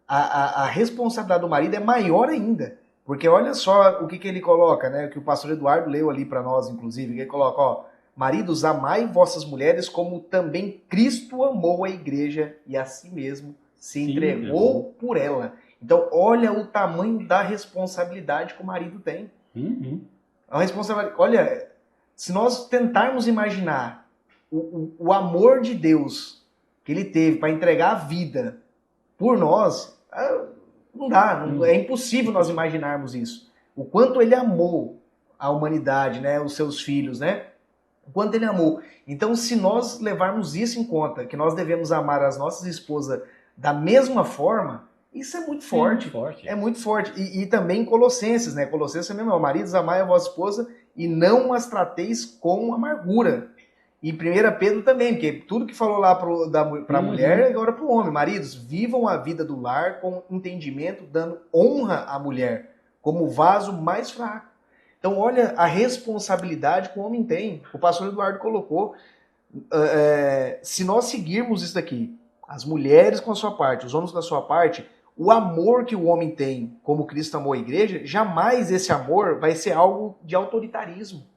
S2: a responsabilidade do marido é maior ainda. Porque olha só o que ele coloca, né? Que o pastor Eduardo leu ali para nós, inclusive, que ele coloca, ó, maridos, amai vossas mulheres como também Cristo amou a igreja e a si mesmo se entregou por ela. Então, olha o tamanho da responsabilidade que o marido tem.
S1: Uhum.
S2: A responsabilidade, olha, se nós tentarmos imaginar o amor de Deus que ele teve para entregar a vida por nós, não dá, é impossível nós imaginarmos isso. O quanto ele amou a humanidade, né, os seus filhos, né? O quanto ele amou. Então, se nós levarmos isso em conta, que nós devemos amar as nossas esposas da mesma forma, isso é muito forte.
S1: Muito forte.
S2: É muito forte. E também Colossenses, né? Colossenses é mesmo, maridos, amai a vossa esposa e não as trateis com amargura. E 1 Pedro também, porque tudo que falou lá para a mulher, agora para o homem. Maridos, vivam a vida do lar com entendimento, dando honra à mulher, como o vaso mais fraco. Então, olha a responsabilidade que o homem tem. O pastor Eduardo colocou. Se nós seguirmos isso daqui, as mulheres com a sua parte, os homens com a sua parte, o amor que o homem tem, como Cristo amou a igreja, jamais esse amor vai ser algo de autoritarismo.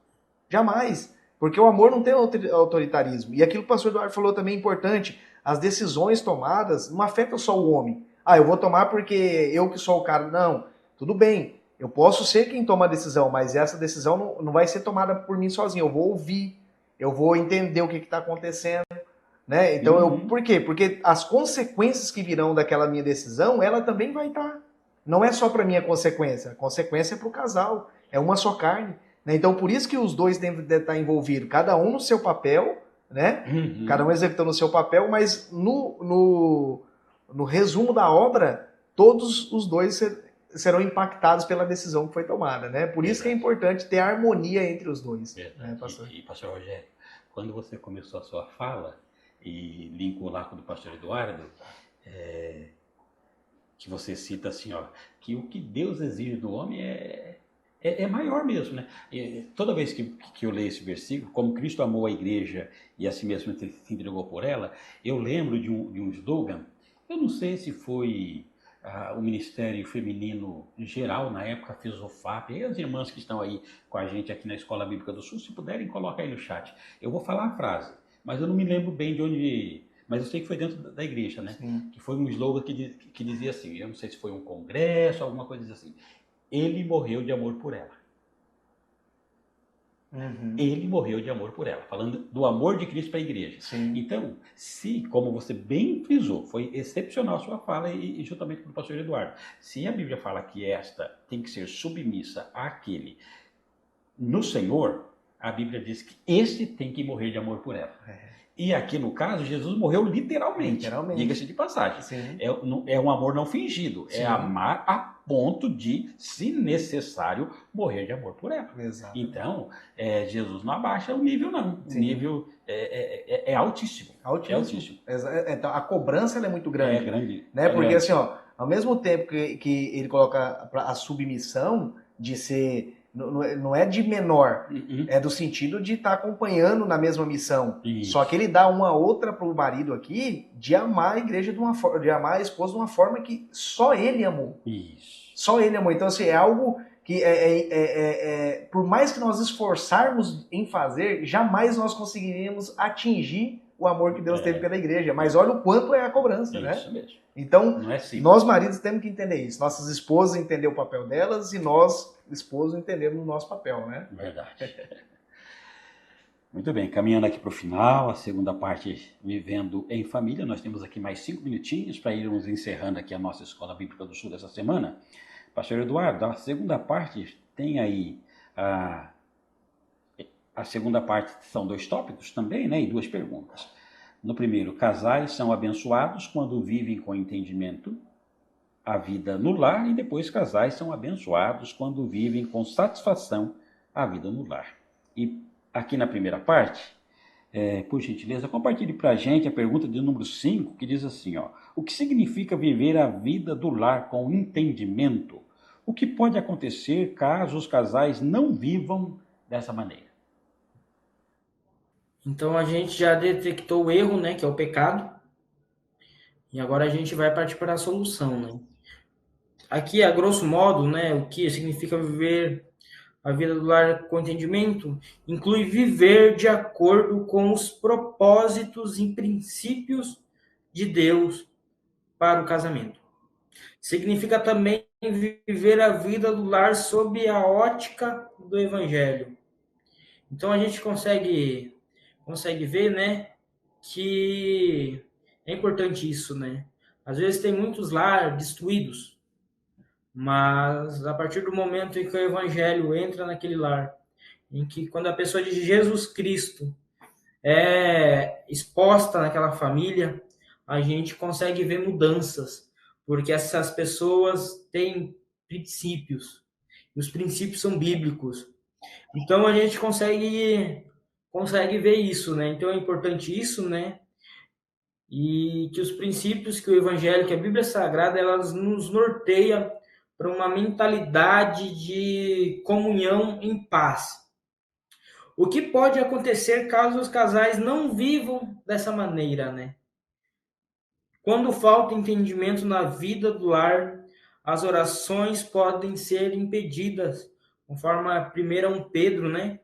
S2: Jamais. Porque o amor não tem autoritarismo. E aquilo que o pastor Eduardo falou também é importante. As decisões tomadas não afetam só o homem. Ah, eu vou tomar porque eu que sou o cara. Não, tudo bem. Eu posso ser quem toma a decisão, mas essa decisão não vai ser tomada por mim sozinho. Eu vou ouvir, eu vou entender o que está acontecendo. Né? Então, por quê? Porque as consequências que virão daquela minha decisão, ela também vai estar. Não é só para mim a consequência é para o casal. É uma só carne. Né? Então, por isso que os dois devem estar envolvidos, cada um no seu papel, né? Cada um executando o seu papel, mas no resumo da obra, todos os dois serão impactados pela decisão que foi tomada. Né? Por isso que é importante ter harmonia entre os dois. Né, pastor?
S1: E, pastor Rogério, quando você começou a sua fala, e linkou lá com o do pastor Eduardo, que você cita assim, ó, que o que Deus exige do homem é maior mesmo, né? E toda vez que eu leio esse versículo, como Cristo amou a igreja e a si mesmo se entregou por ela, eu lembro de um slogan, eu não sei se foi o Ministério Feminino Geral, na época fez o FAP, e as irmãs que estão aí com a gente aqui na Escola Bíblica do Sul, se puderem, coloca aí no chat. Eu vou falar a frase, mas eu não me lembro bem de onde... Mas eu sei que foi dentro da igreja, né?
S2: Sim.
S1: Que foi um slogan que dizia assim, eu não sei se foi um congresso, alguma coisa assim. Ele morreu de amor por ela.
S2: Uhum.
S1: Ele morreu de amor por ela, falando do amor de Cristo para a igreja.
S2: Sim.
S1: Então, se, como você bem frisou, foi excepcional a sua fala e juntamente com o pastor Eduardo, se a Bíblia fala que esta tem que ser submissa àquele no Senhor, a Bíblia diz que este tem que morrer de amor por ela. E aqui no caso, Jesus morreu literalmente. Diga-se de passagem.
S2: Sim.
S1: É um amor não fingido.
S2: Sim.
S1: É amar a ponto de, se necessário, morrer de amor por ela.
S2: Exato.
S1: Então, Jesus não abaixa o nível, não.
S2: Sim.
S1: O nível é altíssimo.
S2: Altíssimo.
S1: É altíssimo.
S2: Então, a cobrança ela é muito grande.
S1: É grande.
S2: Né? Porque assim, ó, ao mesmo tempo que ele coloca a submissão de ser... Não é de menor, é do sentido de estar acompanhando na mesma missão.
S1: Isso.
S2: Só que ele dá uma outra pro marido aqui de amar a igreja de amar a esposa de uma forma que só ele amou.
S1: Isso.
S2: Só ele amou. Então, assim, é algo que por mais que nós esforçarmos em fazer, jamais nós conseguiríamos atingir o amor que Deus teve pela igreja. Mas olha o quanto é a cobrança, né?
S1: Isso mesmo.
S2: Então,
S1: não é simples.
S2: Nós maridos temos que entender isso. Nossas esposas entender o papel delas e nós, esposos, entendemos o nosso papel, né?
S1: Verdade. Muito bem, caminhando aqui para o final, a segunda parte, Vivendo em Família. Nós temos aqui mais 5 minutinhos para irmos encerrando aqui a nossa Escola Bíblica do Sul dessa semana. Pastor Eduardo, a segunda parte tem aí a segunda parte são 2 tópicos também, né, e 2 perguntas. No primeiro, casais são abençoados quando vivem com entendimento a vida no lar, e depois casais são abençoados quando vivem com satisfação a vida no lar. E aqui na primeira parte, por gentileza, compartilhe para a gente a pergunta de número 5, que diz assim, ó, o que significa viver a vida do lar com entendimento? O que pode acontecer caso os casais não vivam dessa maneira?
S3: Então a gente já detectou o erro, né, que é o pecado, e agora a gente vai partir para a solução, né? Aqui, a grosso modo, né, o que significa viver a vida do lar com entendimento inclui viver de acordo com os propósitos e princípios de Deus para o casamento. Significa também viver a vida do lar sob a ótica do Evangelho. Então a gente consegue ver, né, que é importante isso, né? Às vezes tem muitos lares destruídos, mas a partir do momento em que o Evangelho entra naquele lar, em que quando a pessoa de Jesus Cristo é exposta naquela família, a gente consegue ver mudanças, porque essas pessoas têm princípios, e os princípios são bíblicos. Então a gente consegue ver isso, né? Então é importante isso, né? E que os princípios que o Evangelho, que a Bíblia Sagrada, elas nos norteia para uma mentalidade de comunhão em paz. O que pode acontecer caso os casais não vivam dessa maneira, né? Quando falta entendimento na vida do lar, as orações podem ser impedidas, conforme a 1 Pedro, né?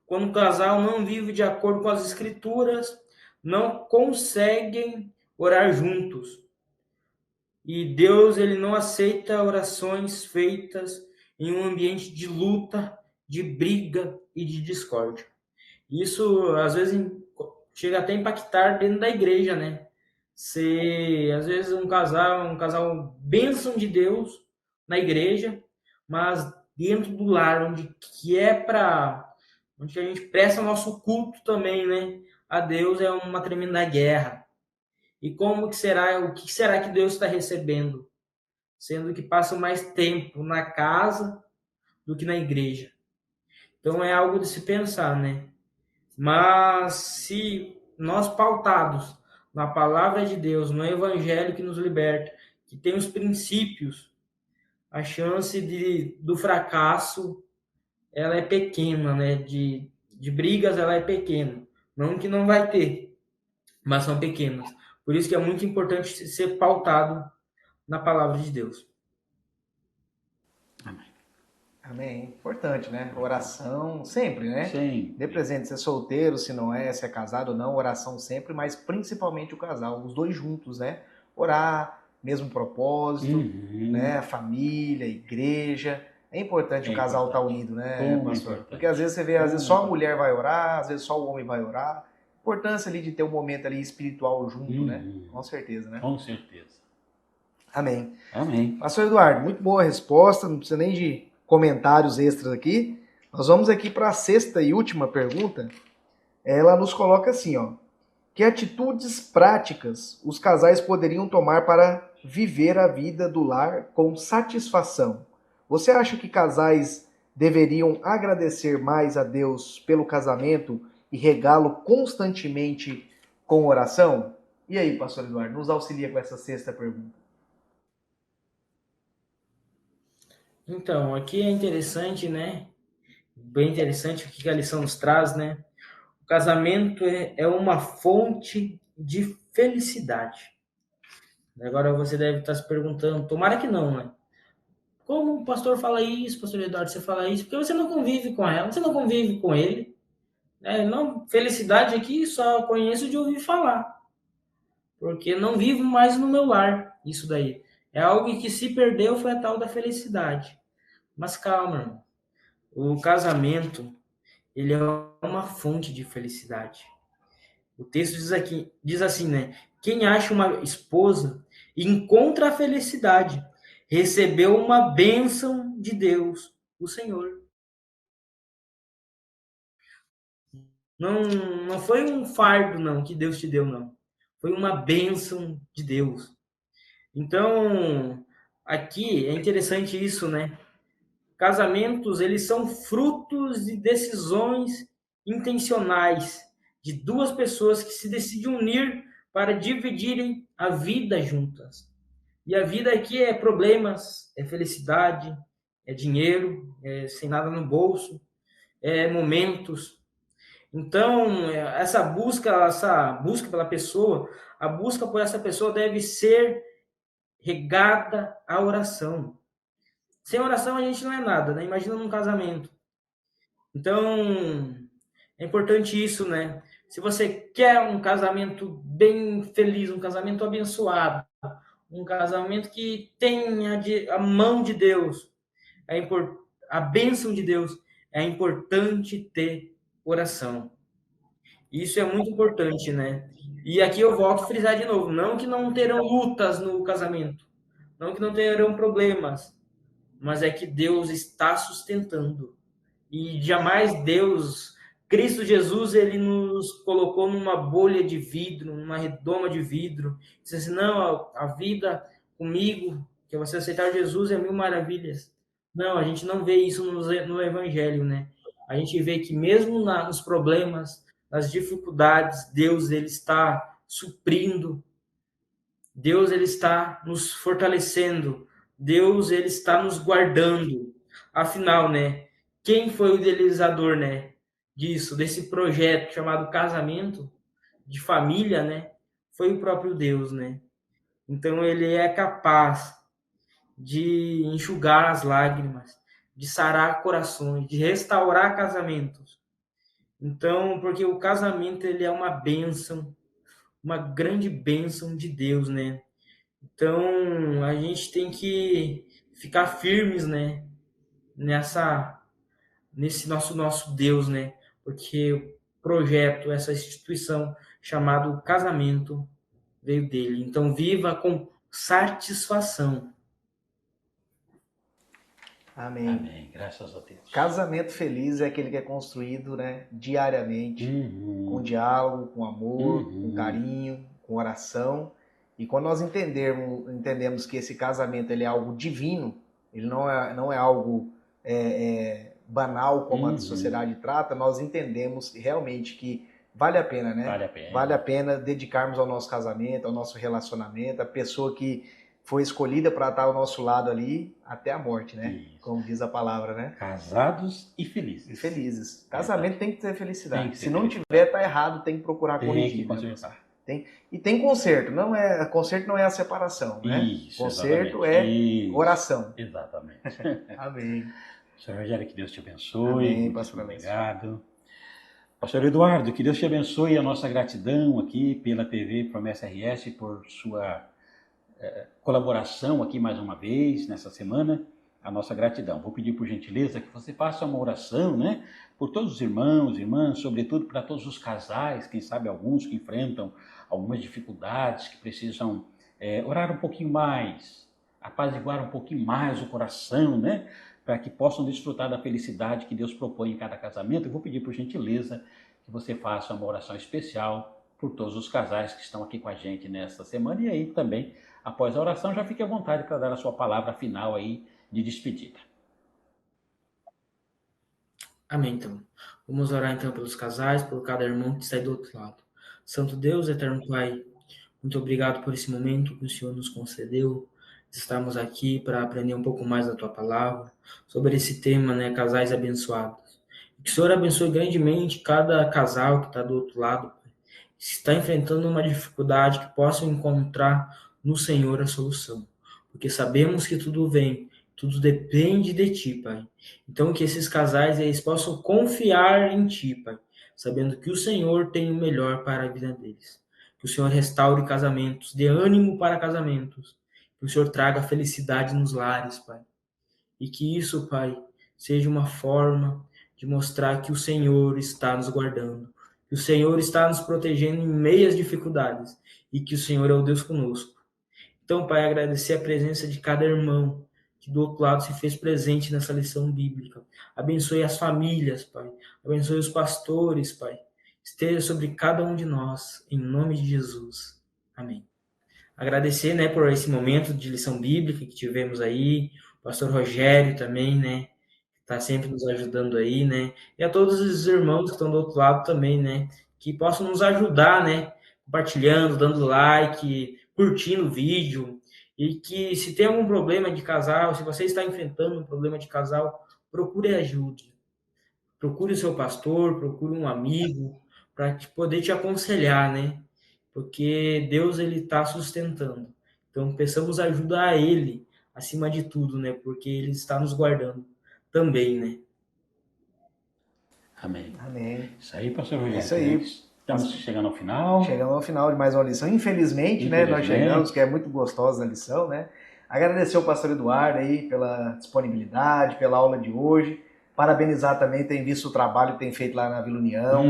S3: Quando o casal não vive de acordo com as escrituras, não conseguem orar juntos. E Deus, ele não aceita orações feitas em um ambiente de luta, de briga e de discórdia. Isso, às vezes, chega até a impactar dentro da igreja, né? Se, às vezes, um casal bênção de Deus na igreja, mas dentro do lar, onde a gente presta nosso culto também, né? A Deus, é uma tremenda guerra. E o que será que Deus está recebendo? Sendo que passa mais tempo na casa do que na igreja. Então é algo de se pensar, né? Mas se nós pautados na palavra de Deus, no evangelho que nos liberta, que tem os princípios, a chance do fracasso ela é pequena, né? De brigas ela é pequena. Não que não vai ter, mas são pequenas. Por isso que é muito importante ser pautado na palavra de Deus.
S1: Amém.
S2: Amém. Importante, né? Oração sempre, né?
S1: Sim.
S2: Dê presente, se é solteiro, se não é, se é casado ou não, oração sempre, mas principalmente o casal, os dois juntos, né? Orar, mesmo propósito, né? A família, a igreja. É importante o casal estar unido, né, pastor? Porque às vezes você vê, às vezes só a mulher vai orar, às vezes só o homem vai orar. Importância ali de ter um momento ali espiritual junto, né? Com certeza, né?
S1: Com certeza.
S2: Amém.
S1: Amém.
S2: Pastor Eduardo, muito boa resposta, não precisa nem de comentários extras aqui. Nós vamos aqui para a sexta e última pergunta. Ela nos coloca assim, ó: que atitudes práticas os casais poderiam tomar para viver a vida do lar com satisfação? Você acha que casais deveriam agradecer mais a Deus pelo casamento e regá-lo constantemente com oração? E aí, pastor Eduardo, nos auxilia com essa sexta pergunta.
S3: Então, aqui é interessante, né? Bem interessante o que a lição nos traz, né? O casamento é uma fonte de felicidade. Agora você deve estar se perguntando, tomara que não, né? Como o pastor fala isso, pastor Eduardo, você fala isso? Porque você não convive com ela, você não convive com ele. Né? Não, felicidade aqui só conheço de ouvir falar. Porque não vivo mais no meu lar, isso daí. É algo que se perdeu, foi a tal da felicidade. Mas calma, irmão. O casamento, ele é uma fonte de felicidade. O texto diz assim, né? Quem acha uma esposa e encontra a felicidade, recebeu uma bênção de Deus, o Senhor. Não foi um fardo, não, que Deus te deu, não. Foi uma bênção de Deus. Então, aqui é interessante isso, né? Casamentos, eles são frutos de decisões intencionais de duas pessoas que se decidem unir para dividirem a vida juntas. E a vida aqui é problemas, é felicidade, é dinheiro, é sem nada no bolso, é momentos. Então, essa busca pela pessoa, a busca por essa pessoa deve ser regada à oração. Sem oração a gente não é nada, né? Imagina num casamento. Então, é importante isso, né? Se você quer um casamento bem feliz, um casamento abençoado, um casamento que tenha a mão de Deus, a bênção de Deus, é importante ter oração. Isso é muito importante, né? E aqui eu volto a frisar de novo, não que não terão lutas no casamento, não que não terão problemas, mas é que Deus está sustentando. E jamais Deus, Cristo Jesus, ele nos colocou numa bolha de vidro, numa redoma de vidro. Disse assim, não, a vida comigo, que você aceitar Jesus é mil maravilhas. Não, a gente não vê isso no Evangelho, né? A gente vê que mesmo nos problemas, nas dificuldades, Deus ele está suprindo, Deus ele está nos fortalecendo, Deus ele está nos guardando. Afinal, né? Quem foi o idealizador, né? Disso, desse projeto chamado casamento de família, né? Foi o próprio Deus, né? Então ele é capaz de enxugar as lágrimas, de sarar corações, de restaurar casamentos. Então, porque o casamento ele é uma bênção, uma grande bênção de Deus, né? Então, a gente tem que ficar firmes, né, nesse nosso Deus, né? Porque o projeto, essa instituição chamado casamento veio dele. Então, viva com satisfação.
S2: Amém.
S1: Amém. Graças a Deus.
S2: Casamento feliz é aquele que é construído, né, diariamente, com diálogo, com amor, com carinho, com oração. E quando nós entendemos que esse casamento ele é algo divino, ele não é algo banal como a sociedade trata, nós entendemos realmente que vale a pena, né?
S1: Vale a pena.
S2: Vale a pena dedicarmos ao nosso casamento, ao nosso relacionamento, a pessoa que foi escolhida para estar ao nosso lado ali até a morte, né?
S1: Isso.
S2: Como diz a palavra, né?
S1: Casados e felizes.
S2: E felizes. Casamento tem que ter felicidade.
S1: Tem que ter
S2: Se não
S1: felicidade.
S2: tiver, tá errado, tem que procurar
S1: Tem
S2: corrigir.
S1: que consertar.
S2: E tem conserto. Conserto não é a separação, né?
S1: Isso,
S2: Conserto
S1: exatamente.
S2: é oração.
S1: Exatamente.
S2: Amém.
S1: Senhor Rogério, que Deus te abençoe.
S2: Amém,
S1: Muito
S2: pastor Alessio.
S1: obrigado. Pastor Eduardo, que Deus te abençoe. A nossa gratidão aqui pela TV Promessa RS por sua colaboração aqui mais uma vez nessa semana. A nossa gratidão. Vou pedir por gentileza que você faça uma oração, né? Por todos os irmãos, irmãs, sobretudo para todos os casais, quem sabe alguns que enfrentam algumas dificuldades, que precisam orar um pouquinho mais, apaziguar um pouquinho mais o coração, né? Para que possam desfrutar da felicidade que Deus propõe em cada casamento. Eu vou pedir por gentileza que você faça uma oração especial por todos os casais que estão aqui com a gente nesta semana. E aí também, após a oração, já fique à vontade para dar a sua palavra final aí de despedida.
S3: Amém, então. Vamos orar então pelos casais, por cada irmão que está aí do outro lado. Santo Deus, eterno Pai, muito obrigado por esse momento que o Senhor nos concedeu. Estamos aqui para aprender um pouco mais da Tua palavra, sobre esse tema, né, casais abençoados. Que o Senhor abençoe grandemente cada casal que está do outro lado, Pai. Se está enfrentando uma dificuldade, que possam encontrar no Senhor a solução. Porque sabemos que tudo depende de Ti, Pai. Então que esses casais eles possam confiar em Ti, Pai, sabendo que o Senhor tem o melhor para a vida deles. Que o Senhor restaure casamentos, dê ânimo para casamentos. Que o Senhor traga felicidade nos lares, Pai. E que isso, Pai, seja uma forma de mostrar que o Senhor está nos guardando, que o Senhor está nos protegendo em meio às dificuldades e que o Senhor é o Deus conosco. Então, Pai, agradecer a presença de cada irmão que do outro lado se fez presente nessa lição bíblica. Abençoe as famílias, Pai. Abençoe os pastores, Pai. Esteja sobre cada um de nós, em nome de Jesus. Amém. Agradecer, né, por esse momento de lição bíblica que tivemos aí, o pastor Rogério também, né, que está sempre nos ajudando aí, né, e a todos os irmãos que estão do outro lado também, né, que possam nos ajudar, né, compartilhando, dando like, curtindo o vídeo, e que se tem algum problema de casal, se você está enfrentando um problema de casal, procure ajuda. Procure o seu pastor, procure um amigo, para poder te aconselhar, né? Porque Deus, ele está sustentando. Então, peçamos ajuda a Ele, acima de tudo, né? Porque Ele está nos guardando também, né?
S1: Amém.
S2: Amém.
S1: Isso aí, pastor Rogério.
S2: Isso aí.
S1: Estamos chegando ao final.
S2: Chegamos ao final de mais uma lição. Infelizmente, né? Nós chegamos, que é muito gostosa a lição, né? Agradecer ao pastor Eduardo aí pela disponibilidade, pela aula de hoje. Parabenizar também, tem visto o trabalho que tem feito lá na Vila União,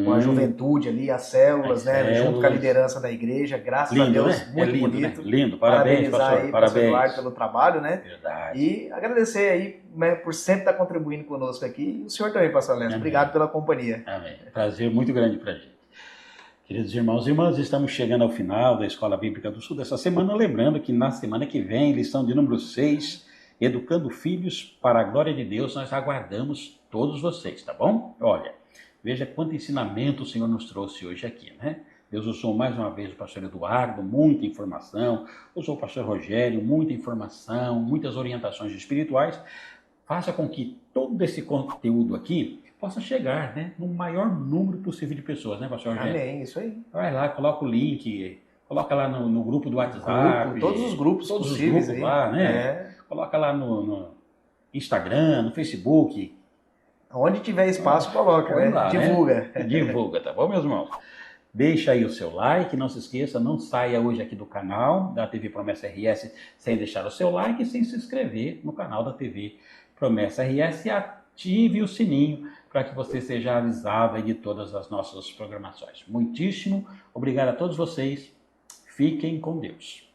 S2: com a juventude ali, as células, né? Junto com a liderança da igreja. Graças a Deus,
S1: né?
S2: muito
S1: lindo,
S2: bonito.
S1: Né? Lindo, parabéns, pastor.
S2: Aí,
S1: parabéns,
S2: pastor Eduardo, pelo trabalho, né?
S1: Verdade.
S2: E agradecer aí, né, por sempre estar contribuindo conosco aqui. E o senhor também, pastor Alessio. Obrigado pela companhia.
S1: Amém. Prazer muito grande para a gente. Queridos irmãos e irmãs, estamos chegando ao final da Escola Bíblica do Sul dessa semana, lembrando que na semana que vem, lição de número 6, Educando Filhos para a Glória de Deus, nós aguardamos todos vocês, tá bom? Olha, veja quanto ensinamento o Senhor nos trouxe hoje aqui, né? Deus usou mais uma vez o pastor Eduardo, muita informação, usou o pastor Rogério, muita informação, muitas orientações espirituais. Faça com que todo esse conteúdo aqui possa chegar, né, no maior número possível de pessoas, né, pastor Rogério?
S2: Amém, isso aí.
S1: Vai lá, coloca o link, coloca lá no grupo do WhatsApp.
S2: Todos os grupos
S1: todos
S2: possíveis
S1: os grupos
S2: aí.
S1: lá, né? Coloca lá no Instagram, no Facebook.
S2: Onde tiver espaço, coloca, né?
S1: Lá,
S2: Divulga.
S1: Né? Divulga, tá bom, meus irmãos? Deixa aí o seu like, não se esqueça, não saia hoje aqui do canal da TV Promessa RS sem deixar o seu like e sem se inscrever no canal da TV Promessa RS e ative o sininho para que você seja avisado aí de todas as nossas programações. Muitíssimo obrigado a todos vocês, fiquem com Deus.